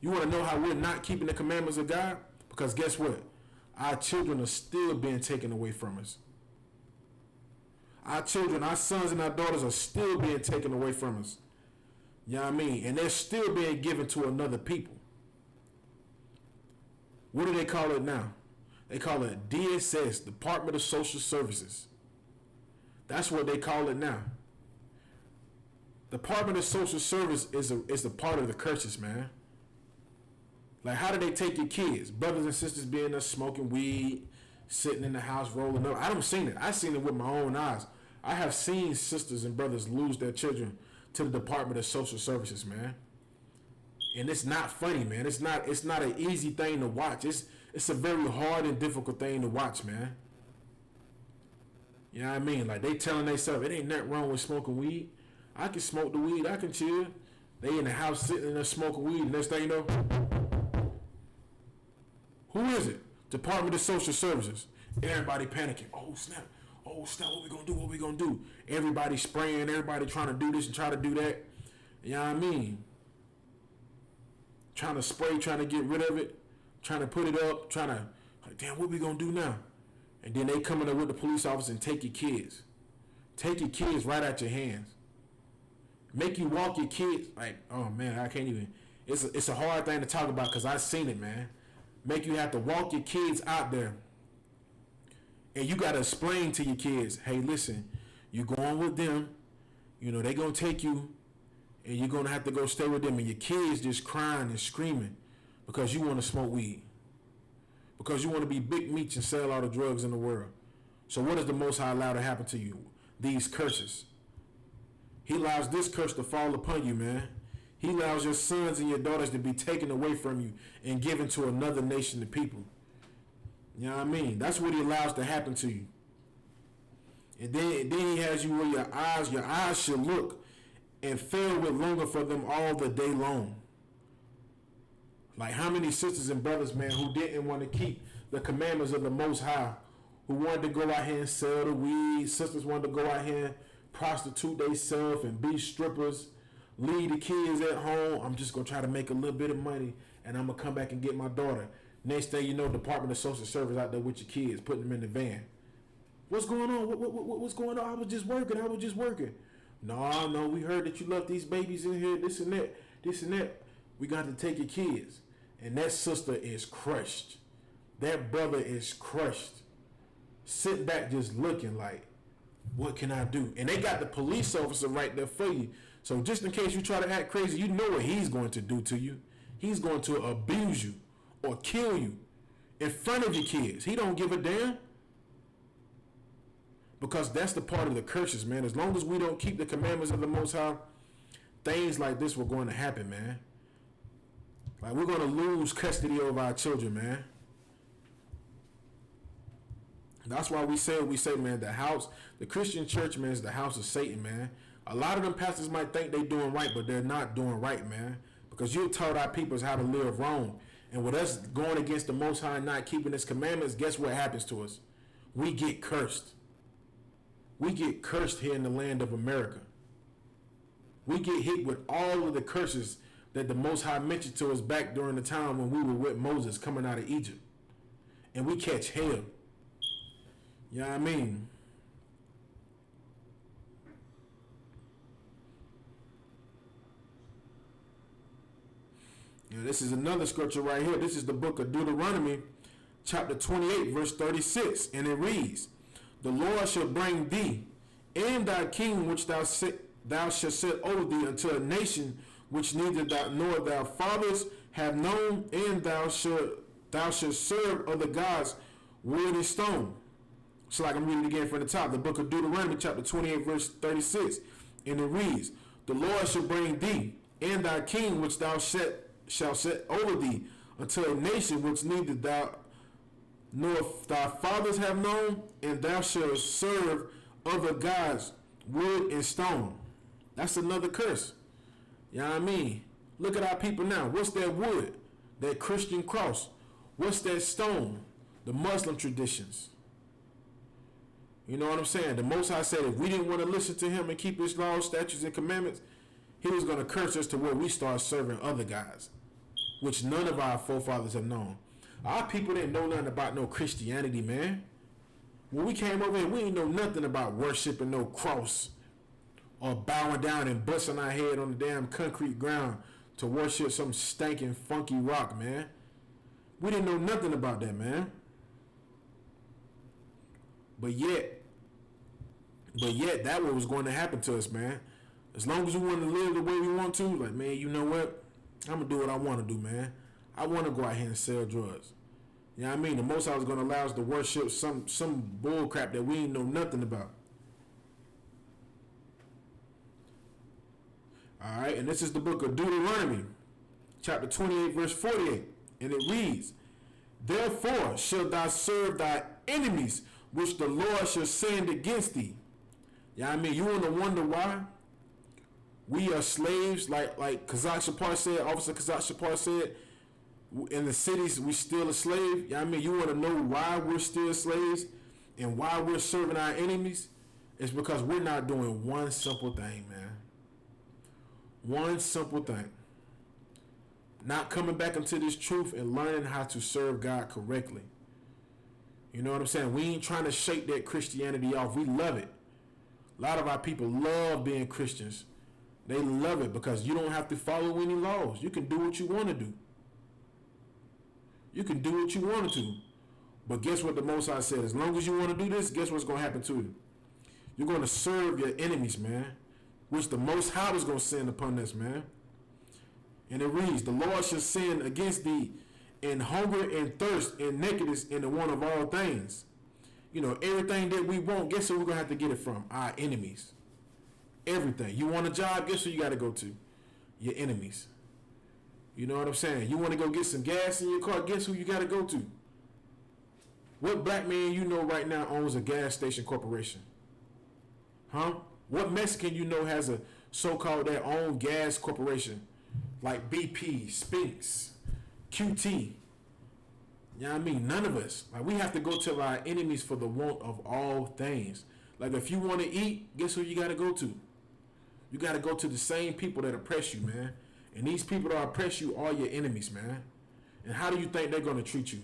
You want to know how we're not keeping the commandments of God? Because guess what? Our children are still being taken away from us. Our children, our sons and our daughters are still being taken away from us. You know what I mean? And they're still being given to another people. What do they call it now? They call it DSS, Department of Social Services. That's what they call it now. Department of Social Service is a part of the curses, man. Like, how do they take your kids? Brothers and sisters being there smoking weed, sitting in the house rolling up. I don't seen it. I seen it with my own eyes. I have seen sisters and brothers lose their children to the Department of Social Services, man. And it's not funny, man. It's not an easy thing to watch. It's a very hard and difficult thing to watch, man. You know what I mean? Like, they telling themselves, it ain't nothing wrong with smoking weed. I can smoke the weed. I can chill. They in the house sitting there smoking weed. Next thing you know, who is it? Department of Social Services. Everybody panicking. Oh, snap. Oh, snap. What we gonna do? What we gonna do? Everybody spraying. Everybody trying to do this and try to do that. You know what I mean? Trying to spray, trying to get rid of it, trying to put it up, trying to, like, damn, what we gonna do now? And then they come in there with the police officer and take your kids. Take your kids right out your hands. Make you walk your kids. Like, oh man, I can't even. It's a hard thing to talk about because I've seen it, man. Make you have to walk your kids out there. And you got to explain to your kids, hey, listen, you're going with them. You know, they're going to take you. And you're going to have to go stay with them. And your kids just crying and screaming because you want to smoke weed. Because you want to be big meats and sell all the drugs in the world. So what does the Most High allow to happen to you? These curses. He allows this curse to fall upon you, man. He allows your sons and your daughters to be taken away from you and given to another nation of people. You know what I mean? That's what he allows to happen to you. And then he has you where your eyes should look and fill with longer for them all the day long. Like, how many sisters and brothers, man, who didn't want to keep the commandments of the Most High, who wanted to go out here and sell the weed. Sisters wanted to go out here and prostitute themselves and be strippers, leave the kids at home. I'm just going to try to make a little bit of money, and I'm going to come back and get my daughter. Next thing you know, Department of Social Service out there with your kids, putting them in the van. What's going on? What's going on? I was just working. No, we heard that you left these babies in here, this and that. We got to take your kids. And that sister is crushed. That brother is crushed. Sitting back just looking like, what can I do? And they got the police officer right there for you. So just in case you try to act crazy, you know what he's going to do to you. He's going to abuse you or kill you in front of your kids. He don't give a damn. Because that's the part of the curses, man. As long as we don't keep the commandments of the Most High, things like this were going to happen, man. Like, we're going to lose custody over our children, man. That's why we say, man, the Christian church, man, is the house of Satan, man. A lot of them pastors might think they're doing right, but they're not doing right, man. Because you taught our peoples how to live wrong. And with us going against the Most High and not keeping His commandments, guess what happens to us? We get cursed. We get cursed here in the land of America. We get hit with all of the curses that the Most High mentioned to us back during the time when we were with Moses coming out of Egypt. And we catch hell. You know what I mean? You know, this is another scripture right here. This is the book of Deuteronomy, chapter 28, verse 36. And it reads, The Lord shall bring thee and thy king which thou shalt set over thee unto a nation which neither thou nor thy fathers have known, and thou shalt serve other gods, wood and stone. So like I'm reading it again from the top, the book of Deuteronomy chapter 28 verse 36, and it reads, the Lord shall bring thee and thy king which thou shalt set over thee unto a nation which neither thou nor thy fathers have known, and thou shalt serve other gods, wood and stone. That's another curse. You know what I mean? Look at our people now. What's that wood? That Christian cross. What's that stone? The Muslim traditions. You know what I'm saying? The Most High said if we didn't want to listen to him and keep his laws, statutes, and commandments, he was going to curse us to where we start serving other gods, which none of our forefathers have known. Our people didn't know nothing about no Christianity, man. When we came over here, we didn't know nothing about worshiping no cross or bowing down and busting our head on the damn concrete ground to worship some stinking funky rock, man. We didn't know nothing about that, man. But yet that what was going to happen to us, man. As long as we want to live the way we want to, like, man, you know what? I'm going to do what I want to do, man. I want to go out here and sell drugs. You know what I mean? The Most High was going to allow us to worship some bull crap that we ain't know nothing about. All right, and this is the book of Deuteronomy, chapter 28, verse 48. And it reads, therefore shalt thou serve thy enemies, which the Lord shall send against thee. Yeah, I mean, you want to wonder why we are slaves, like Kazak Shapar said, Officer Kazak Shapar said, in the cities we still a slave. Yeah, I mean, you want to know why we're still slaves and why we're serving our enemies? It's because we're not doing one simple thing, man. One simple thing. Not coming back into this truth and learning how to serve God correctly. You know what I'm saying? We ain't trying to shake that Christianity off. We love it. A lot of our people love being Christians. They love it because you don't have to follow any laws. You can do what you want to do. You can do what you want to. But guess what the Most High said? As long as you want to do this, guess what's going to happen to you? You're going to serve your enemies, man. Which the Most High was going to send upon us, man. And it reads, the Lord shall send against thee in hunger and thirst and nakedness and the want of all things. You know, everything that we want, guess who we're going to have to get it from? Our enemies. Everything. You want a job, guess who you got to go to? Your enemies. You know what I'm saying? You want to go get some gas in your car, guess who you got to go to? What black man you know right now owns a gas station corporation? Huh? What Mexican you know has a so-called their own gas corporation? Like BP, Spinks, QT. You know what I mean? None of us. Like, we have to go to our enemies for the want of all things. Like, if you want to eat, guess who you got to go to? You got to go to the same people that oppress you, man. And these people that oppress you are your enemies, man. And how do you think they're going to treat you?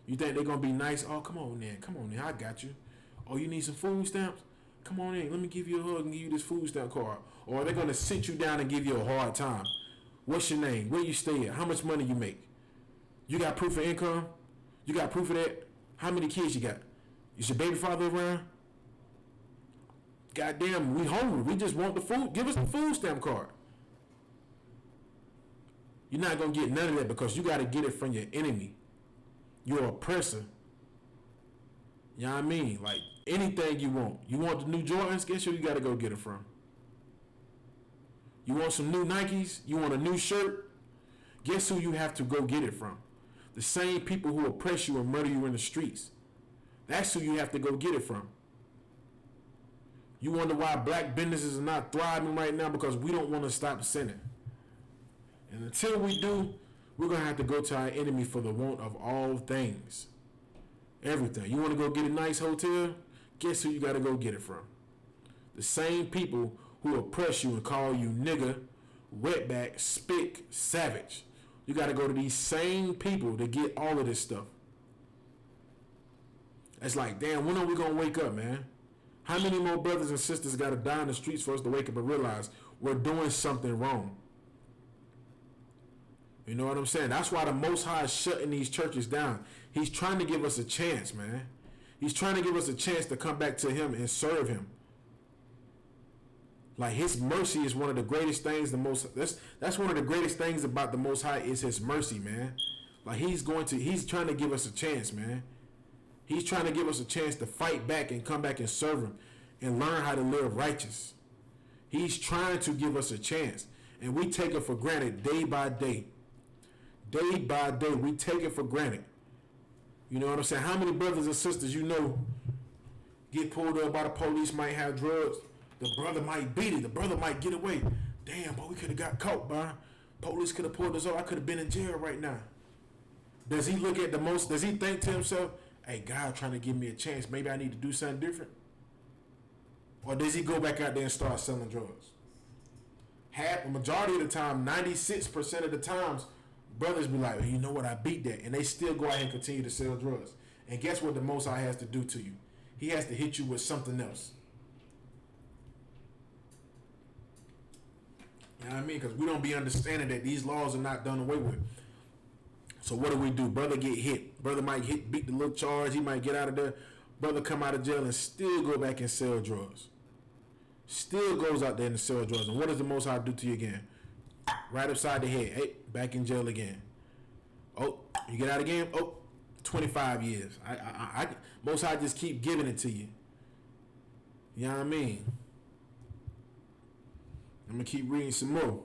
You think they're going to be nice? Oh, come on, then, I got you. Oh, you need some food stamps? Come on in, let me give you a hug and give you this food stamp card. Or they're going to sit you down and give you a hard time. What's your name? Where you stay at? How much money you make? You got proof of income? You got proof of that? How many kids you got? Is your baby father around? Goddamn, we hungry. We just want the food. Give us the food stamp card. You're not going to get none of that because you got to get it from your enemy. Your oppressor. You know what I mean? Like, anything you want. You want the new Jordans? Guess who you got to go get it from? You want some new Nikes? You want a new shirt? Guess who you have to go get it from? The same people who oppress you and murder you in the streets. That's who you have to go get it from. You wonder why black businesses are not thriving right now? Because we don't want to stop sinning. And until we do, we're going to have to go to our enemy for the want of all things. Everything. You want to go get a nice hotel? Guess who you got to go get it from? The same people who oppress you and call you nigger, wetback, spick, savage. You got to go to these same people to get all of this stuff. It's like, damn, when are we going to wake up, man? How many more brothers and sisters got to die in the streets for us to wake up and realize we're doing something wrong? You know what I'm saying? That's why the Most High is shutting these churches down. He's trying to give us a chance, man. He's trying to give us a chance to come back to him and serve him. Like his mercy is one of the greatest things. That's one of the greatest things about the Most High is his mercy, man. Like he's trying to give us a chance, man. He's trying to give us a chance to fight back and come back and serve him and learn how to live righteous. He's trying to give us a chance, and we take it for granted day by day. Day by day, we take it for granted. You know what I'm saying? How many brothers and sisters you know get pulled up by the police, might have drugs? The brother might beat it. The brother might get away. Damn, boy, we could have got caught, bro. Police could have pulled us over. I could have been in jail right now. Does he look at does he think to himself, hey, God trying to give me a chance. Maybe I need to do something different? Or does he go back out there and start selling drugs? A majority of the time, 96% of the times, brothers be like, you know what, I beat that. And they still go out and continue to sell drugs. And guess what the Most High has to do to you? He has to hit you with something else. You know what I mean? Because we don't be understanding that these laws are not done away with. So what do? Brother get hit. Brother might beat the little charge. He might get out of there. Brother come out of jail and still go back and sell drugs. Still goes out there and sell drugs. And what does the Most High do to you again? Right upside the head. Hey, back in jail again. Oh, you get out again? Oh, 25 years. I Most High just keep giving it to you. You know what I mean? I'm going to keep reading some more.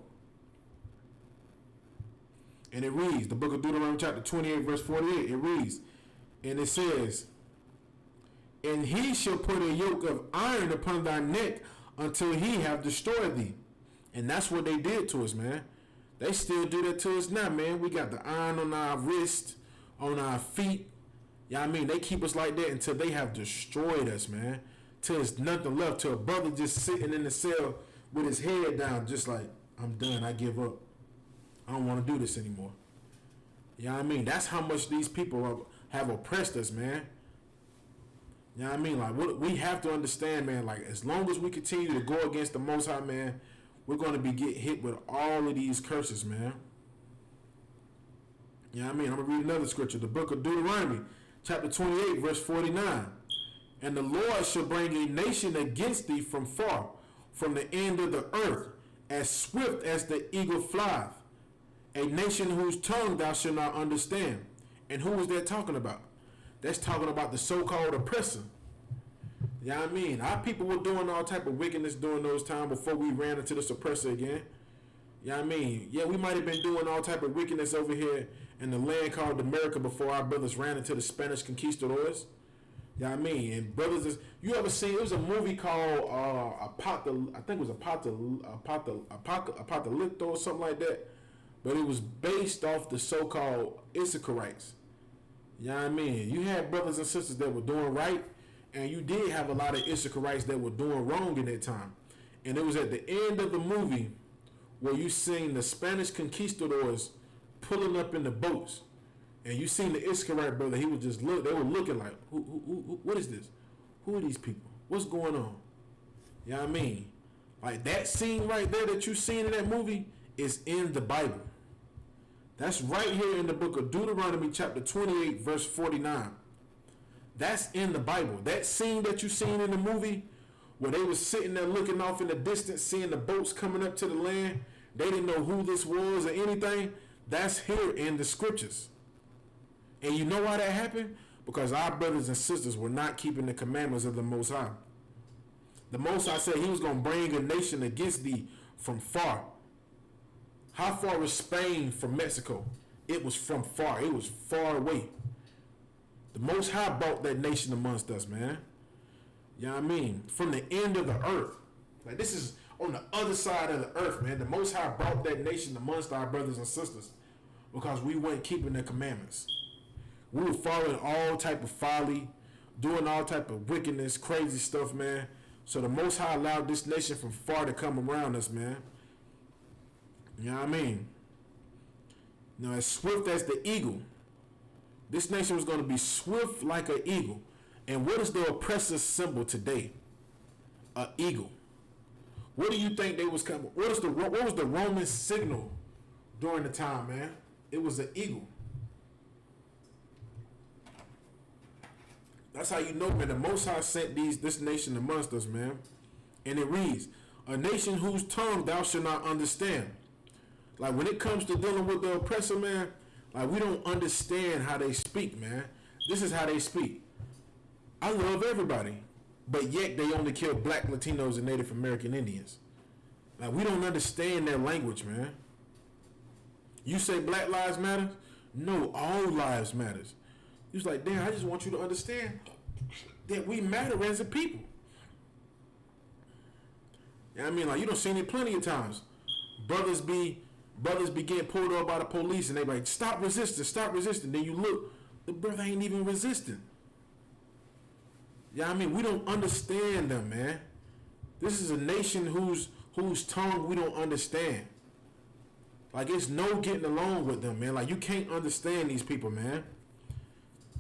And it reads, the book of Deuteronomy chapter 28, verse 48, it reads, and it says, and he shall put a yoke of iron upon thy neck until he have destroyed thee. And that's what they did to us, man. They still do that to us now, man. We got the iron on our wrist, on our feet. You know what I mean? They keep us like that until they have destroyed us, man. Till there's nothing left. Till a brother just sitting in the cell with his head down, just like, I'm done, I give up. I don't want to do this anymore. You know what I mean? That's how much these people have oppressed us, man. You know what I mean? Like, we have to understand, man, like, as long as we continue to go against the Most High, man, we're going to be get hit with all of these curses, man. You know what I mean? I'm going to read another scripture. The book of Deuteronomy, chapter 28, verse 49. And the Lord shall bring a nation against thee from far, from the end of the earth, as swift as the eagle flieth. A nation whose tongue thou shalt not understand. And who is that talking about? That's talking about the so-called oppressor. You know what I mean? Our people were doing all type of wickedness during those times before we ran into this oppressor again. You know what I mean? Yeah, we might have been doing all type of wickedness over here in the land called America before our brothers ran into the Spanish conquistadors. You know what I mean? And brothers, you ever seen, it was a movie called I think it was Apocalypto or something like that. But it was based off the so-called I.S.U.P.K. You know what I mean? You had brothers and sisters that were doing right, and you did have a lot of I.S.U.P.K that were doing wrong in that time. And it was at the end of the movie where you seen the Spanish conquistadors pulling up in the boats. And you seen the I.S.U.P.K brother, he was just they were looking like, who, what is this? Who are these people? What's going on? You know what I mean? Like that scene right there that you seen in that movie is in the Bible. That's right here in the book of Deuteronomy chapter 28 verse 49. That's in the Bible. That scene that you seen in the movie where they was sitting there looking off in the distance, seeing the boats coming up to the land. They didn't know who this was or anything. That's here in the scriptures. And you know why that happened? Because our brothers and sisters were not keeping the commandments of the Most High. The Most High said he was going to bring a nation against thee from far. How far was Spain from Mexico? It was from far. It was far away. The Most High brought that nation amongst us, man. You know what I mean? From the end of the earth. Like, this is on the other side of the earth, man. The Most High brought that nation amongst our brothers and sisters because we weren't keeping the commandments. We were following all type of folly, doing all type of wickedness, crazy stuff, man. So the Most High allowed this nation from far to come around us, man. You know what I mean? Now, as swift as the eagle, this nation was going to be swift like an eagle. And what is the oppressor's symbol today? An eagle. What do you think they was coming? What was the Roman signal during the time, man? It was an eagle. That's how you know, man. The Most High sent this nation amongst us, man. And it reads, a nation whose tongue thou shalt not understand. Like when it comes to dealing with the oppressor, man, like we don't understand how they speak, man. This is how they speak. I love everybody, but yet they only kill black, Latinos, and Native American Indians. Like we don't understand their language, man. You say Black Lives Matter? No, all lives matters. He was like, damn, I just want you to understand that we matter as a people. You know what I mean? Like, you don't see it plenty of times. Brothers be getting pulled over by the police and they like, stop resisting. Then you look, the brother ain't even resisting. Yeah, you know I mean, we don't understand them, man. This is a nation whose tongue we don't understand. Like, it's no getting along with them, man. Like, you can't understand these people, man.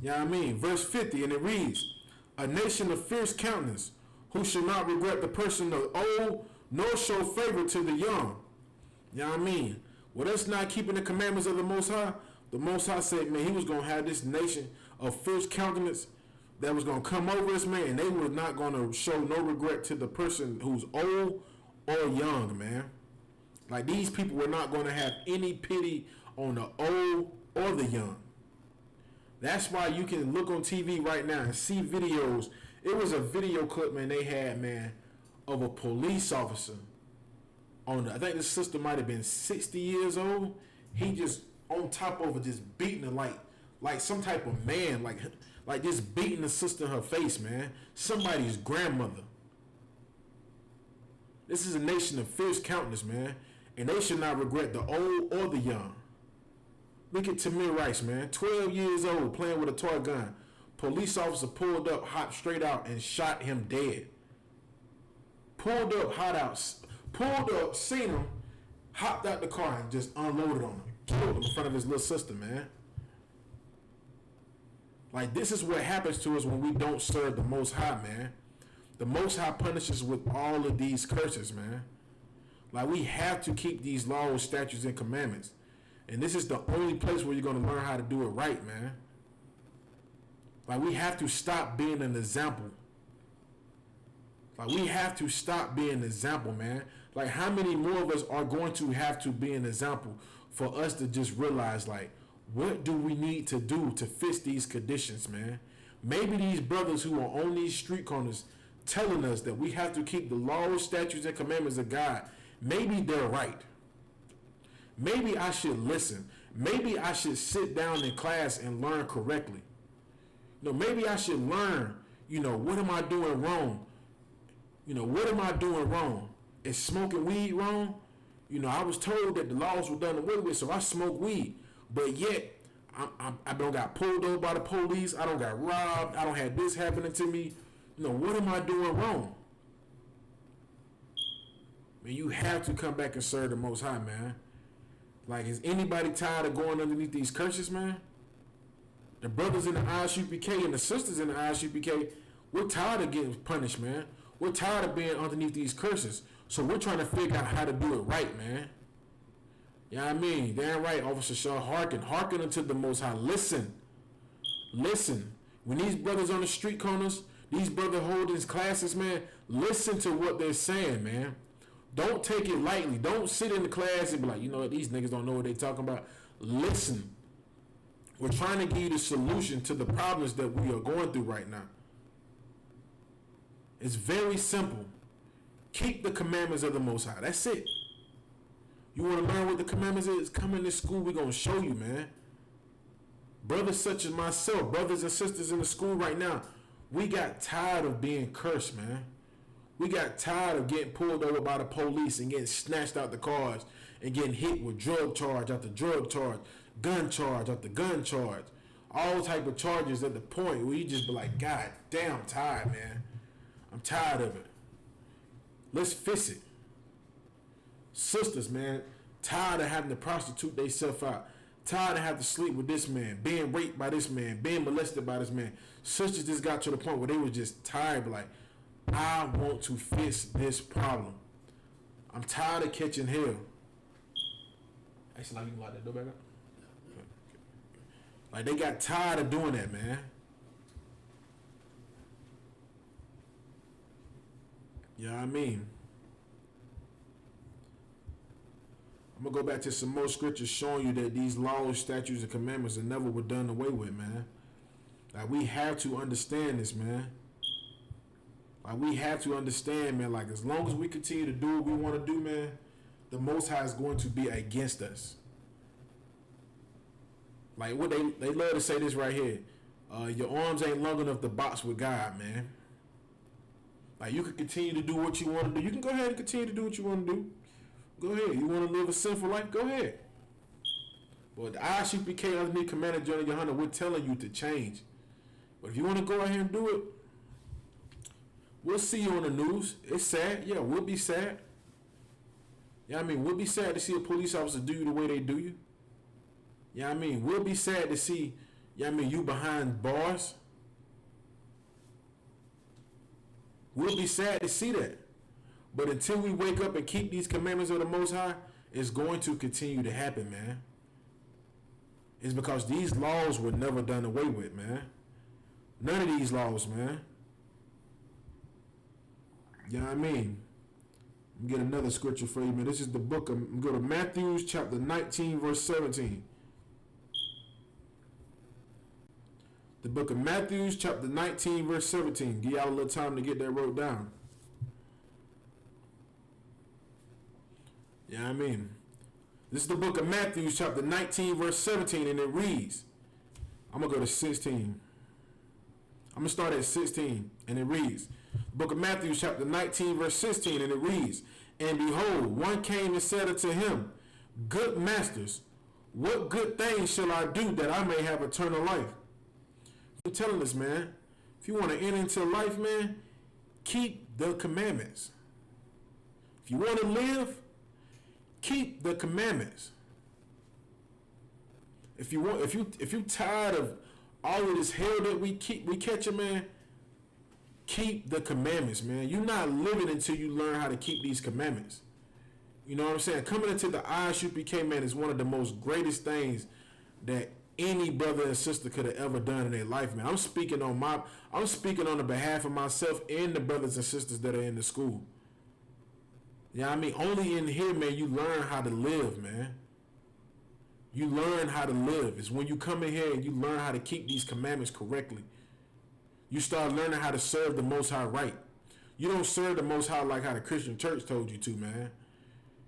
You know what I mean? Verse 50, and it reads, a nation of fierce countenance, who shall not regret the person of old, nor show favor to the young. You know what I mean? Well, that's not keeping the commandments of the Most High. The Most High said, man, he was going to have this nation of fierce countenance that was going to come over us, man, and they were not going to show no regret to the person who's old or young, man. Like, these people were not going to have any pity on the old or the young. That's why you can look on TV right now and see videos. It was a video clip, man, they had, man, of a police officer on I think this sister might have been 60 years old. He just on top of her, just beating her like some type of man, like just beating the sister in her face, man. Somebody's grandmother. This is a nation of fierce countenance, man. And they should not regret the old or the young. Look at Tamir Rice, man. 12 years old, playing with a toy gun. Police officer pulled up, hopped straight out, and shot him dead. Pulled up, seen him, hopped out the car, and just unloaded on him. Killed him in front of his little sister, man. Like, this is what happens to us when we don't serve the Most High, man. The Most High punishes with all of these curses, man. Like, we have to keep these laws, statutes, and commandments. And this is the only place where you're going to learn how to do it right, man. Like, we have to stop being an example. Like, we have to stop being an example, man. Like, how many more of us are going to have to be an example for us to just realize, like, what do we need to do to fix these conditions, man? Maybe these brothers who are on these street corners telling us that we have to keep the laws, statutes, and commandments of God, maybe they're right. Maybe I should listen. Maybe I should sit down in class and learn correctly. Maybe I should learn, what am I doing wrong? What am I doing wrong? Is smoking weed wrong? I was told that the laws were done away with, so I smoke weed. But yet, I don't got pulled over by the police. I don't got robbed. I don't have this happening to me. What am I doing wrong? Man, you have to come back and serve the Most High, man. Like, is anybody tired of going underneath these curses, man? The brothers in the I.S.U.P.K and the sisters in the I.S.U.P.K, we're tired of getting punished, man. We're tired of being underneath these curses. So we're trying to figure out how to do it right, man. You know what I mean? Damn right, Officer Shaw. Hearken unto the Most High. Listen. When these brothers on the street corners, these brothers holding classes, man, listen to what they're saying, man. Don't take it lightly. Don't sit in the class and be like, these niggas don't know what they talking about. Listen. We're trying to give you the solution to the problems that we are going through right now. It's very simple. Keep the commandments of the Most High. That's it. You want to learn what the commandments is? Come in this school. We're going to show you, man. Brothers such as myself, brothers and sisters in the school right now, we got tired of being cursed, man. We got tired of getting pulled over by the police and getting snatched out the cars and getting hit with drug charge after drug charge, gun charge after gun charge, all type of charges at the point where you just be like, God damn, I'm tired, man. I'm tired of it. Let's fix it. Sisters, man, tired of having to prostitute themselves out. Tired of having to sleep with this man, being raped by this man, being molested by this man. Sisters just got to the point where they were just tired, like, I want to fix this problem. I'm tired of catching hell. Actually, now you can lock that door back up. Like, they got tired of doing that, man. You know what I mean? I'm going to go back to some more scriptures showing you that these laws, statutes, and commandments are never were done away with, man. Like, we have to understand this, man. Like, we have to understand, man, like, as long as we continue to do what we want to do, man, the Most High is going to be against us. Like, what they love to say this right here. Your arms ain't long enough to box with God, man. Like, you can continue to do what you want to do. You can go ahead and continue to do what you want to do. Go ahead. You want to live a sinful life? Go ahead. But the I.S.U.P.K underneath Commander General YAHANNA, we're telling you to change. But if you want to go ahead and do it, we'll see you on the news. It's sad. Yeah, we'll be sad. Yeah, I mean, we'll be sad to see a police officer do you the way they do you. Yeah, I mean, we'll be sad to see, yeah, I mean, you behind bars. We'll be sad to see that. But until we wake up and keep these commandments of the Most High, it's going to continue to happen, man. It's because these laws were never done away with, man. None of these laws, man. You know what I mean? Let me get another scripture for you, man. This is the book of, go to Matthew chapter 19, verse 17. The book of Matthew chapter 19, verse 17. Give y'all a little time to get that wrote down. You know what I mean? This is the book of Matthew chapter 19, verse 17, and it reads, I'm going to go to 16. I'm going to start at 16, and it reads, book of Matthew chapter 19, verse 16, and it reads, and behold, one came and said unto him, good masters, what good things shall I do that I may have eternal life? I'm telling this, man, if you want to enter into life, man, keep the commandments. If you want to live, keep the commandments. If you tired of all of this hell that we catch, man, keep the commandments, man. You're not living until you learn how to keep these commandments. You know what I'm saying? Coming into the I.S.U.P.K, man, is one of the most greatest things that any brother and sister could have ever done in their life, man. I'm speaking on the behalf of myself and the brothers and sisters that are in the school. Yeah, I mean, only in here, man, you learn how to live, man. You learn how to live. It's when you come in here and you learn how to keep these commandments correctly. You start learning how to serve the Most High right. You don't serve the Most High like how the Christian church told you to, man.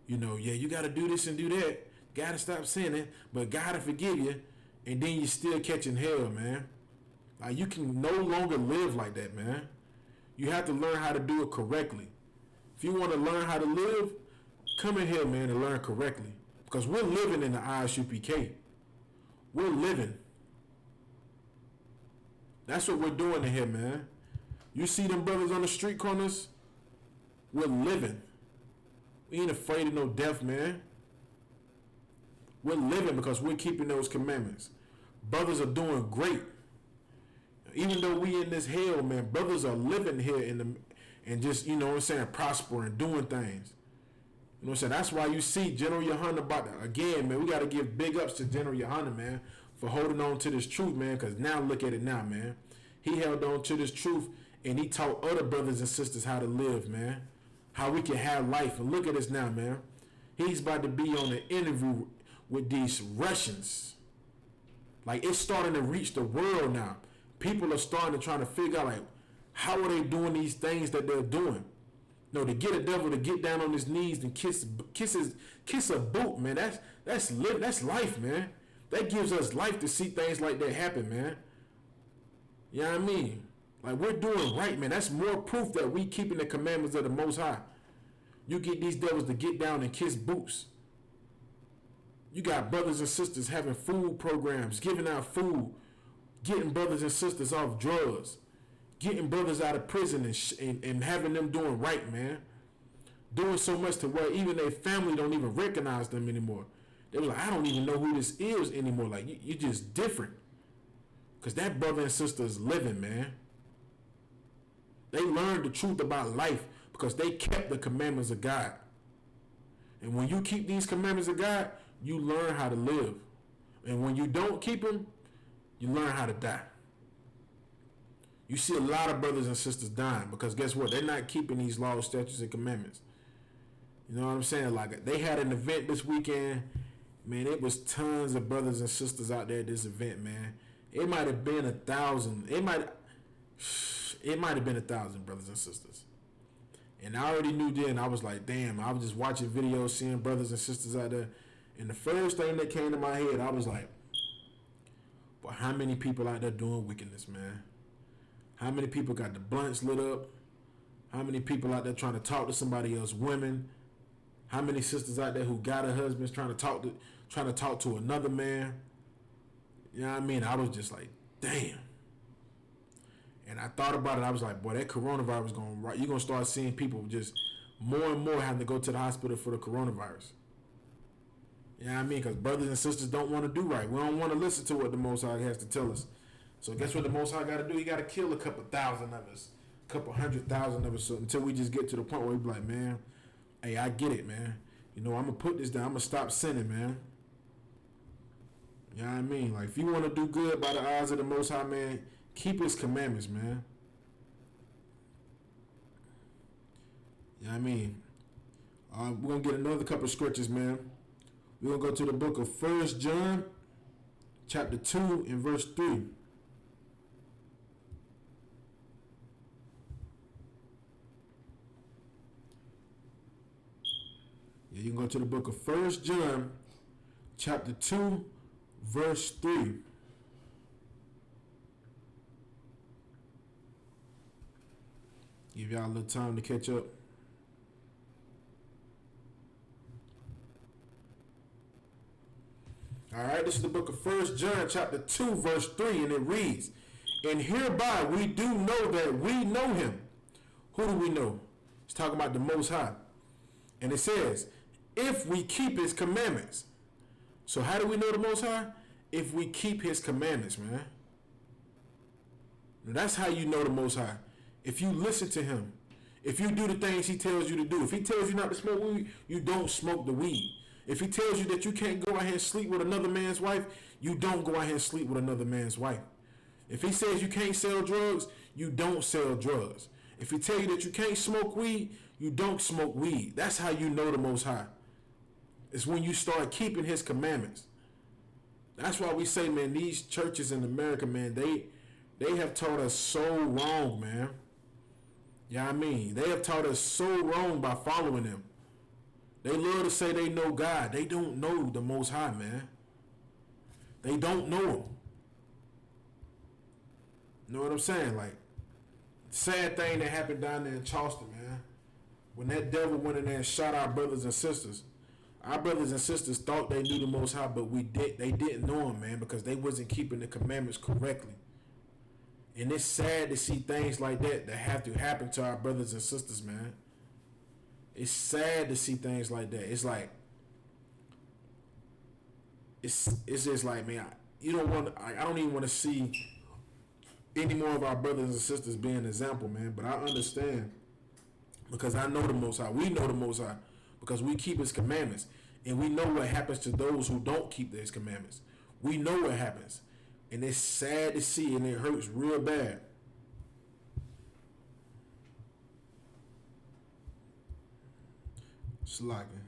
You know, yeah, you got to do this and do that. Got to stop sinning, but God to forgive you. And then you're still catching hell, man. Like, you can no longer live like that, man. You have to learn how to do it correctly. If you want to learn how to live, come in here, man, and learn correctly. Because we're living in the I.S.U.P.K. We're living. That's what we're doing in here, man. You see them brothers on the street corners? We're living. We ain't afraid of no death, man. We're living because we're keeping those commandments. Brothers are doing great. Even though we in this hell, man, brothers are living here and just, you know what I'm saying, prospering, doing things. You know what I'm saying? That's why you see General YAHANNA about that. Again, man, we got to give big ups to General YAHANNA, man, for holding on to this truth, man, because now look at it now, man. He held on to this truth, and he taught other brothers and sisters how to live, man, how we can have life. And look at this now, man. He's about to be on an interview with these Russians. Like, it's starting to reach the world now. People are starting to try to figure out, like, how are they doing these things that they're doing? No, to get a devil to get down on his knees and kiss a boot, man. That's life, man. That gives us life to see things like that happen, man. You know what I mean? Like, we're doing right, man. That's more proof that we keeping the commandments of the Most High. You get these devils to get down and kiss boots. You got brothers and sisters having food programs, giving out food, getting brothers and sisters off drugs, getting brothers out of prison and having them doing right, man. Doing so much to where even their family don't even recognize them anymore. They were like, I don't even know who this is anymore. Like, you're just different. Because that brother and sister is living, man. They learned the truth about life because they kept the commandments of God. And when you keep these commandments of God, you learn how to live. And when you don't keep them, you learn how to die. you see a lot of brothers and sisters dying because guess what? They're not keeping these laws, statutes, and commandments. You know what I'm saying? Like, they had an event this weekend. Man, it was tons of brothers and sisters out there at this event, man. It might have been 1,000. It might have been 1,000 brothers and sisters. And I already knew then. I was like, damn. I was just watching videos, seeing brothers and sisters out there. And the first thing that came to my head, I was like, but how many people out there doing wickedness, man? How many people got the blunts lit up? How many people out there trying to talk to somebody else, women? How many sisters out there who got a husband trying to talk to another man? You know what I mean? I was just like, damn. And I thought about it. I was like, boy, that coronavirus you're gonna start seeing people just more and more having to go to the hospital for the coronavirus. You know what I mean? Because brothers and sisters don't want to do right. We don't want to listen to what the Most High has to tell us. So guess what the Most High got to do? He got to kill a couple thousand of us, a couple 100,000 of us, so until we just get to the point where we be like, man, hey, I get it, man. You know, I'm gonna put this down. I'm gonna stop sinning, man. You know what I mean? Like, if you want to do good by the eyes of the Most High, man, keep His commandments, man. You know what I mean? We're gonna get another couple scriptures, man. We're going to go to the book of 1 John, chapter 2, and verse 3. Yeah, you can go to the book of 1 John, chapter 2, verse 3. Give y'all a little time to catch up. All right, this is the book of 1 John, chapter 2, verse 3, and it reads, and hereby we do know that we know Him. Who do we know? It's talking about the Most High. And it says, if we keep His commandments. So how do we know the Most High? If we keep His commandments, man. Now, that's how you know the Most High. If you listen to Him. If you do the things He tells you to do. If He tells you not to smoke weed, you don't smoke the weed. If He tells you that you can't go out here and sleep with another man's wife, you don't go out here and sleep with another man's wife. If He says you can't sell drugs, you don't sell drugs. If He tells you that you can't smoke weed, you don't smoke weed. That's how you know the Most High. It's when you start keeping His commandments. That's why we say, man, these churches in America, man, they have taught us so wrong, man. You know what I mean? They have taught us so wrong by following them. They love to say they know God. They don't know the Most High, man. They don't know Him. You know what I'm saying? Like, sad thing that happened down there in Charleston, man. When that devil went in there and shot our brothers and sisters. Our brothers and sisters thought they knew the Most High, but they didn't know Him, man, because they wasn't keeping the commandments correctly. And it's sad to see things like that have to happen to our brothers and sisters, man. It's sad to see things like that. It's like, it's just like, man, I don't even want to see any more of our brothers and sisters being an example, man. But I understand, because I know the Most High. We know the Most High because we keep His commandments, and we know what happens to those who don't keep His commandments. We know what happens, and it's sad to see, and it hurts real bad. Slacking.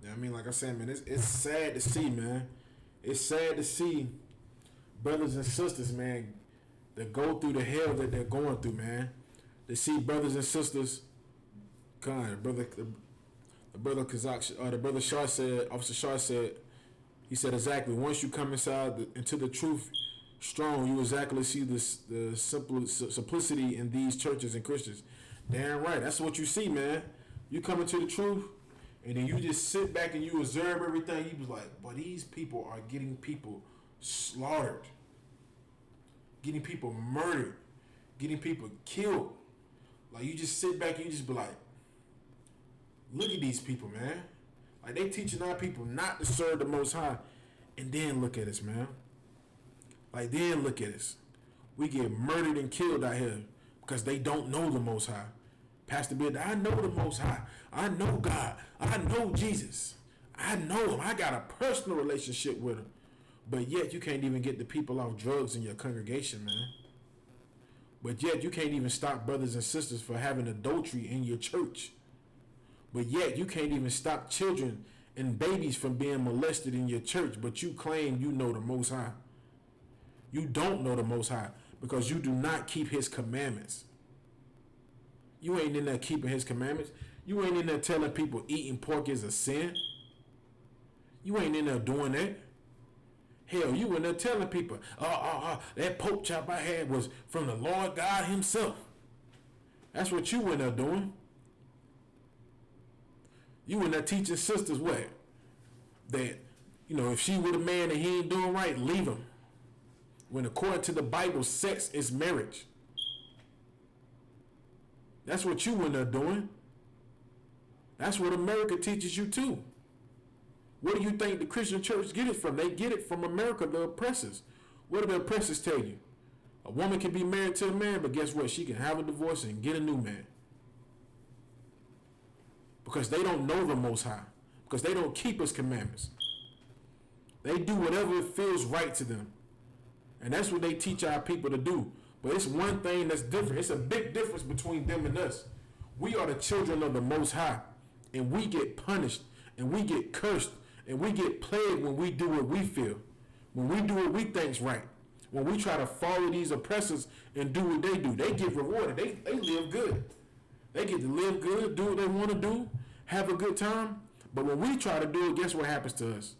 Yeah, I mean, like I said, man, it's sad to see, man. It's sad to see brothers and sisters, man, that go through the hell that they're going through, man. To see brothers and sisters, the brother Shah said, Officer Shah said, he said exactly, once you come into the truth strong, you exactly see the simplicity in these churches and Christians. Damn right. That's what you see, man. You come into the truth, and then you just sit back and you observe everything. You be like, boy, these people are getting people slaughtered, getting people murdered, getting people killed. Like, you just sit back and you just be like, look at these people, man. Like, they teaching our people not to serve the Most High. And then look at us, man. Like, then look at us. We get murdered and killed out here because they don't know the Most High. Pastor Bill, I know the Most High. I know God. I know Jesus. I know him. I got a personal relationship with him. But yet you can't even get the people off drugs in your congregation, man. But yet you can't even stop brothers and sisters for having adultery in your church. But yet you can't even stop children and babies from being molested in your church. But you claim you know the Most High. You don't know the Most High because you do not keep his commandments. You ain't in there keeping his commandments. You ain't in there telling people eating pork is a sin. You ain't in there doing that. Hell, you in there telling people, that pork chop I had was from the Lord God himself. That's what you in there doing. You in there teaching sisters what? That, if she with a man and he ain't doing right, leave him. When according to the Bible, sex is marriage. That's what you in there doing. That's what America teaches you too. Where do you think the Christian church get it from? They get it from America, the oppressors. What do the oppressors tell you? A woman can be married to a man, but guess what? She can have a divorce and get a new man. Because they don't know the Most High. Because they don't keep his commandments. They do whatever feels right to them. And that's what they teach our people to do. But it's one thing that's different. It's a big difference between them and us. We are the children of the Most High. And we get punished. And we get cursed. And we get plagued when we do what we feel. When we do what we think's right. When we try to follow these oppressors and do what they do. They get rewarded. They live good. They get to live good, do what they want to do, have a good time. But when we try to do it, guess what happens to us?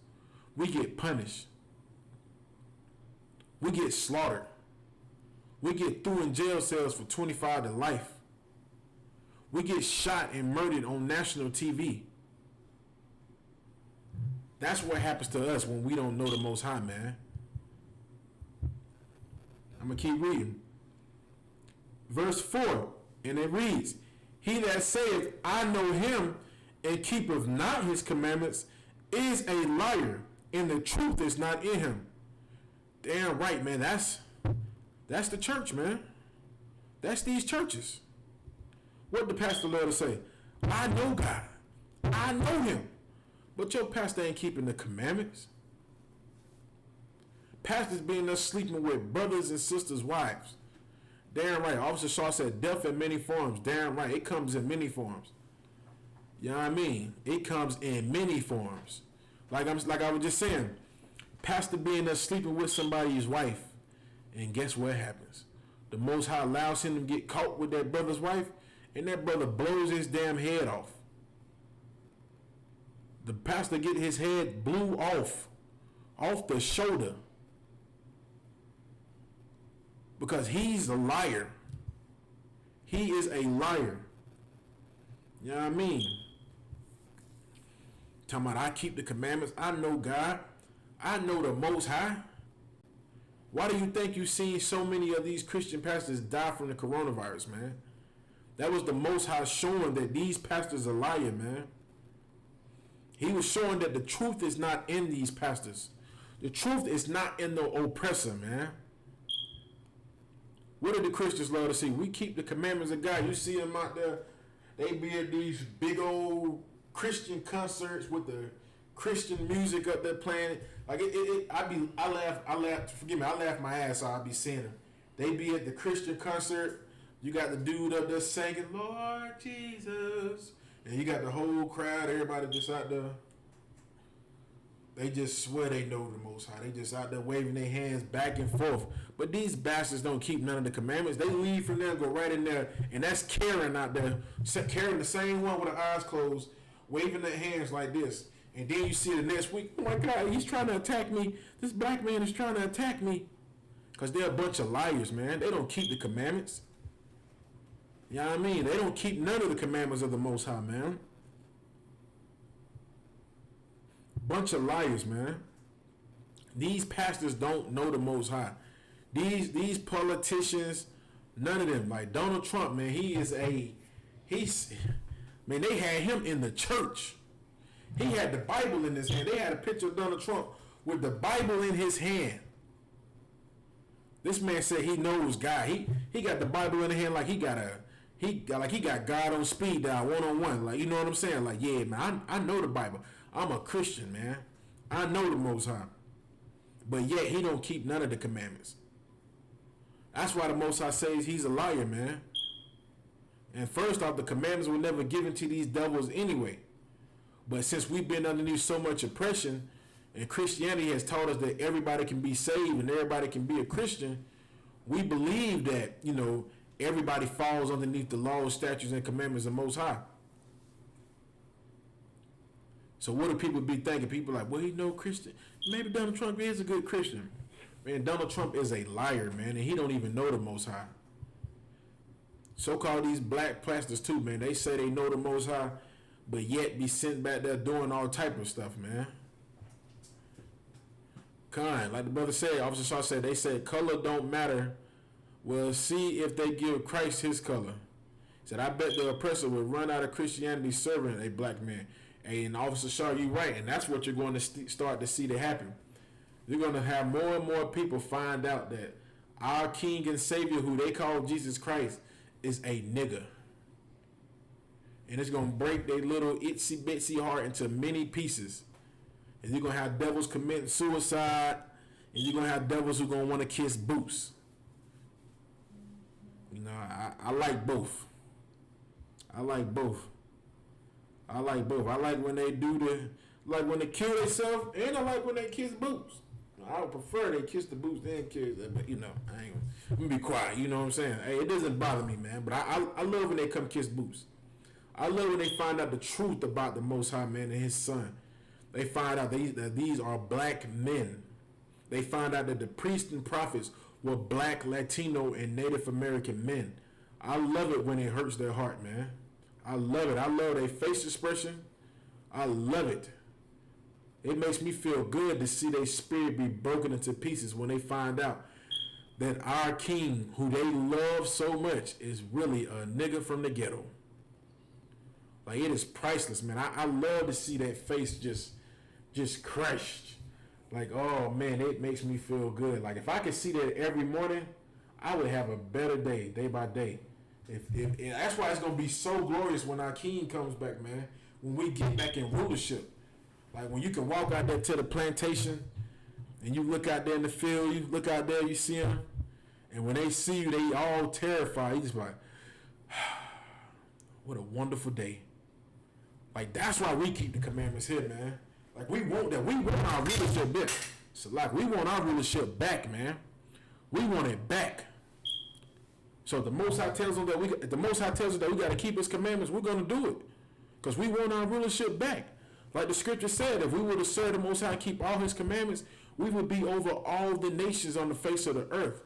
We get punished. We get slaughtered. We get thrown in jail cells for 25 to life. We get shot and murdered on national TV. That's what happens to us when we don't know the Most High, man. I'm going to keep reading. Verse 4, and it reads, He that saith, I know him, and keepeth not his commandments, is a liar, and the truth is not in him. Damn right, man. That's the church, man. That's these churches. What the pastor love to say? I know God. I know him. But your pastor ain't keeping the commandments. Pastors being there sleeping with brothers and sisters' wives. Damn right. Officer Shaw said death in many forms. Damn right. It comes in many forms. You know what I mean? It comes in many forms. Like I was just saying, pastor being there sleeping with somebody's wife. And guess what happens? The Most High allows him to get caught with that brother's wife, and that brother blows his damn head off. The pastor get his head blew off the shoulder. Because he's a liar. He is a liar. You know what I mean? Talking about I keep the commandments. I know God. I know the Most High. Why do you think you've seen so many of these Christian pastors die from the coronavirus, man? That was the Most High showing that these pastors are lying, man. He was showing that the truth is not in these pastors. The truth is not in the oppressor, man. What do the Christians love to see? We keep the commandments of God. You see them out there, they be at these big old Christian concerts with the Christian music up there playing. Like I laugh my ass off. I be seeing them. They be at the Christian concert. You got the dude up there singing, Lord Jesus. And you got the whole crowd, everybody just out there. They just swear they know the Most High. They just out there waving their hands back and forth. But these bastards don't keep none of the commandments. They leave from there and go right in there. And that's Karen out there. Karen, the same one with her eyes closed, waving their hands like this. And then you see the next week, oh my God, he's trying to attack me. This black man is trying to attack me. Because they're a bunch of liars, man. They don't keep the commandments. You know what I mean? They don't keep none of the commandments of the Most High, man. Bunch of liars, man. These pastors don't know the Most High. These politicians, none of them. Like Donald Trump, man, they had him in the church. He had the Bible in his hand. They had a picture of Donald Trump with the Bible in his hand. This man said he knows God. He got the Bible in his hand like he got God on speed dial, one-on-one. Like, you know what I'm saying? Like, yeah, man, I know the Bible. I'm a Christian, man. I know the Most High. But yet he don't keep none of the commandments. That's why the Most High says he's a liar, man. And first off, the commandments were never given to these devils anyway. But since we've been underneath so much oppression, and Christianity has taught us that everybody can be saved and everybody can be a Christian, we believe that, everybody falls underneath the laws, statutes, and commandments of the Most High. So what do people be thinking? People are like, well, he no Christian. Maybe Donald Trump is a good Christian. Man, Donald Trump is a liar, man, and he don't even know the Most High. So-called these black pastors too, man. They say they know the Most High, but yet be sent back there doing all type of stuff, man. Like the brother said, Officer Shaw said, they said color don't matter. Well, see if they give Christ his color. He said, I bet the oppressor would run out of Christianity serving a black man. And Officer Shaw, you're right, and that's what you're going to start to see to happen. You're going to have more and more people find out that our King and Savior, who they call Jesus Christ, is a nigger. And it's going to break their little itsy bitsy heart into many pieces. And you're going to have devils committing suicide, and you're going to have devils who are going to want to kiss boots. I like both. I like both. I like when they when they kill themselves, and I like when they kiss boots. I would prefer they kiss the boots than kiss, but I ain't gonna be quiet. You know what I'm saying? Hey, it doesn't bother me, man. But I love when they come kiss boots. I love when they find out the truth about the Most High, man, and his son. They find out that these are black men. They find out that the priests and prophets were black, Latino, and Native American men. I love it when it hurts their heart, man. I love it. I love their face expression. I love it. It makes me feel good to see their spirit be broken into pieces when they find out that our king, who they love so much, is really a nigga from the ghetto. Like, it is priceless, man. I love to see that face just crushed. Like, oh man, it makes me feel good. Like, if I could see that every morning, I would have a better day by day. If that's why it's gonna be so glorious when our king comes back, man. When we get back in rulership, like when you can walk out there to the plantation, and you look out there in the field, you look out there, you see them, and when they see you, they all terrified. You just like, what a wonderful day. Like, that's why we keep the commandments here, man. Like, we want that. We want our rulership back. So, like, we want our rulership back, man. We want it back. So the Most High tells us that we got to keep his commandments. We're going to do it because we want our rulership back. Like the scripture said, if we were to serve the Most High, keep all his commandments, we would be over all the nations on the face of the earth.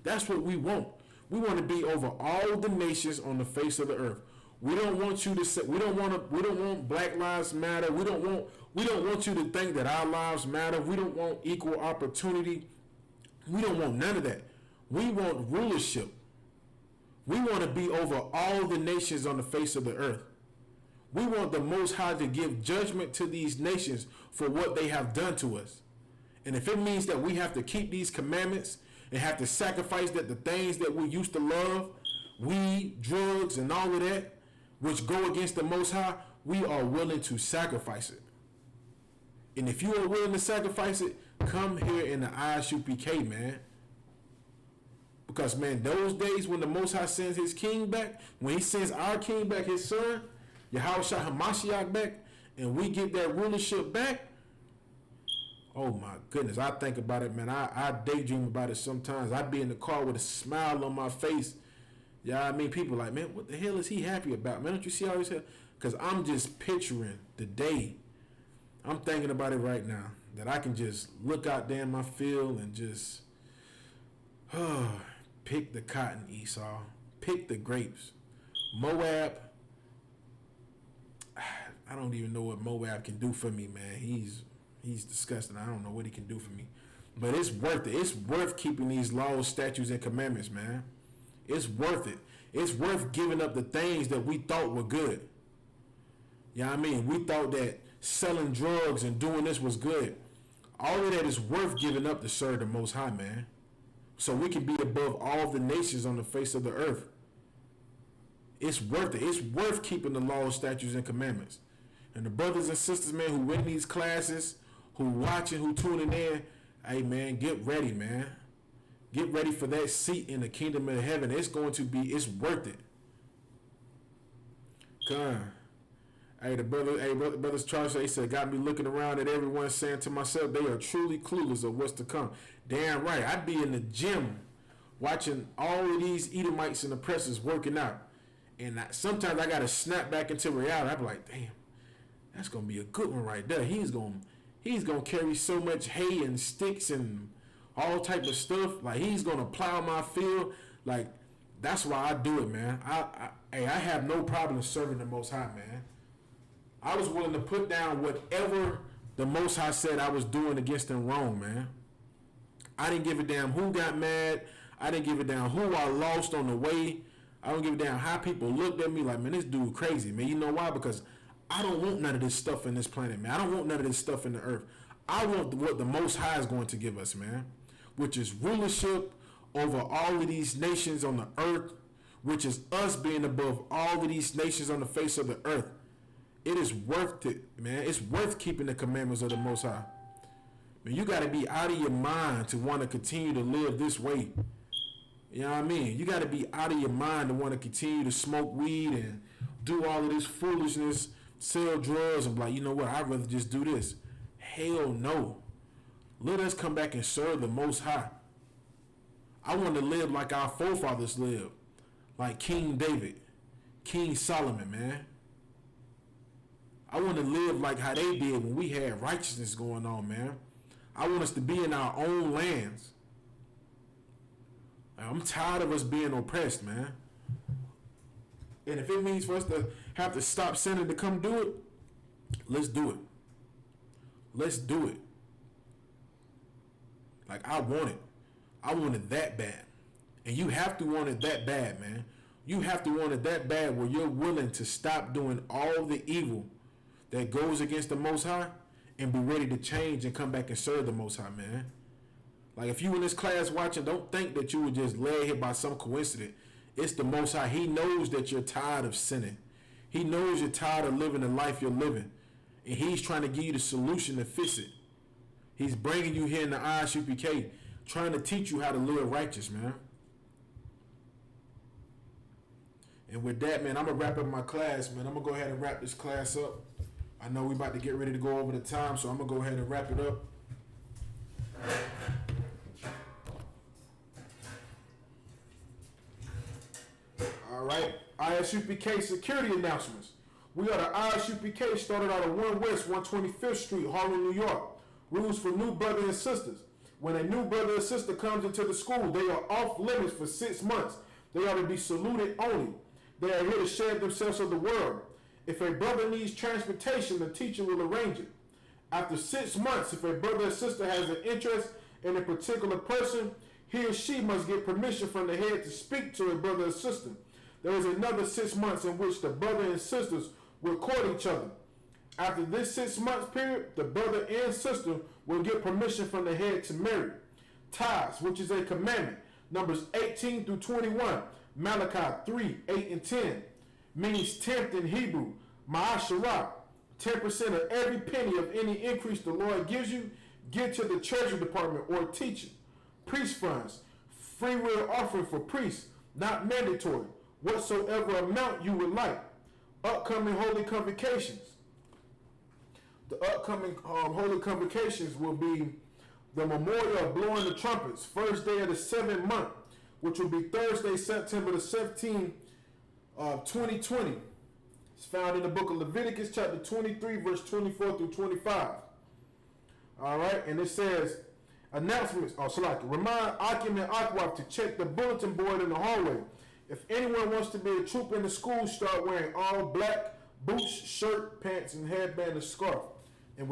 That's what we want. We want to be over all the nations on the face of the earth. We don't want you to say, we don't want Black Lives Matter. We don't want you to think that our lives matter. We don't want equal opportunity. We don't want none of that. We want rulership. We want to be over all the nations on the face of the earth. We want the Most High to give judgment to these nations for what they have done to us. And if it means that we have to keep these commandments and have to sacrifice that the things that we used to love, weed, drugs, and all of that, which go against the Most High, we are willing to sacrifice it. And if you are willing to sacrifice it, come here in the I.S.U.P.K, man. Because, man, those days when the Most High sends his king back, when he sends our king back, his son, YAHANNA back, and we get that rulership back, oh my goodness, I think about it, man. I daydream about it sometimes. I be in the car with a smile on my face. Yeah, I mean, people like, man, what the hell is he happy about? Man, don't you see all this? Because I'm just picturing the day. I'm thinking about it right now, that I can just look out there in my field and just pick the cotton, Esau. Pick the grapes. Moab, I don't even know what Moab can do for me, man. He's disgusting. I don't know what he can do for me. But it's worth it. It's worth keeping these laws, statutes, and commandments, man. It's worth it. It's worth giving up the things that we thought were good. You know what I mean? We thought that selling drugs and doing this was good. All of that is worth giving up to serve the Most High, man. So we can be above all the nations on the face of the earth. It's worth it. It's worth keeping the laws, statutes, and commandments. And the brothers and sisters, man, who in these classes, who watching, who tuning in, hey, man, get ready, man. Get ready for that seat in the kingdom of heaven. It's worth it. Come. Hey, brothers Charles, they said, got me looking around at everyone saying to myself, they are truly clueless of what's to come. Damn right. I'd be in the gym watching all of these Edomites and oppressors working out. And sometimes I got to snap back into reality. I'm like, damn, that's going to be a good one right there. He's going to carry so much hay and sticks and all type of stuff. Like, he's going to plow my field. Like, that's why I do it, man. I have no problem serving the Most High, man. I was willing to put down whatever the Most High said I was doing against them wrong, man. I didn't give a damn who got mad. I didn't give a damn who I lost on the way. I don't give a damn how people looked at me like, man, this dude crazy, man. You know why? Because I don't want none of this stuff in this planet, man. I don't want none of this stuff in the earth. I want what the Most High is going to give us, man, which is rulership over all of these nations on the earth, which is us being above all of these nations on the face of the earth. It is worth it, man. It's worth keeping the commandments of the Most High. Man, you got to be out of your mind to want to continue to live this way. You know what I mean? You got to be out of your mind to want to continue to smoke weed and do all of this foolishness, sell drugs, and be like, you know what, I'd rather just do this. Hell no. Let us come back and serve the Most High. I want to live like our forefathers lived, like King David, King Solomon, man. I want to live like how they did when we had righteousness going on, man. I want us to be in our own lands. I'm tired of us being oppressed, man. And if it means for us to have to stop sinning to come do it, let's do it. Let's do it. Like, I want it. I want it that bad. And you have to want it that bad, man. You have to want it that bad where you're willing to stop doing all the evil that goes against the Most High and be ready to change and come back and serve the Most High, man. Like, if you in this class watching, don't think that you were just led here by some coincidence. It's the Most High. He knows that you're tired of sinning. He knows you're tired of living the life you're living. And he's trying to give you the solution to fix it. He's bringing you here in the I.S.U.P.K, trying to teach you how to live righteous, man. And with that, man, I'm going to wrap up my class, man. I'm going to go ahead and wrap this class up. I know we about to get ready to go over the time, so I'm going to go ahead and wrap it up. All right. I.S.U.P.K security announcements. We are the I.S.U.P.K started out of 1 West 125th Street, Harlem, New York. Rules for new brothers and sisters. When a new brother or sister comes into the school, they are off limits for 6 months. They are to be saluted only. They are here to share themselves of the world. If a brother needs transportation, the teacher will arrange it. After 6 months, if a brother or sister has an interest in a particular person, he or she must get permission from the head to speak to a brother or sister. There is another 6 months in which the brother and sisters will court each other. After this 6 months period, the brother and sister will get permission from the head to marry. Tithes, which is a commandment, Numbers 18 through 21, Malachi 3, 8 and 10, means tenth in Hebrew, ma'asharah, 10% of every penny of any increase the Lord gives you, give to the treasury department or teacher. Priest funds, free will offering for priests, not mandatory, whatsoever amount you would like. Upcoming holy convocations. The upcoming holy convocations will be the memorial of blowing the trumpets, first day of the 7th month, which will be Thursday, September the 17th of 2020. It's found in the book of Leviticus, chapter 23, verse 24 through 25. All right, and it says, announcements, remind Akim and Akwaf to check the bulletin board in the hallway. If anyone wants to be a troop in the school, start wearing all black, boots, shirt, pants, and headband and scarf.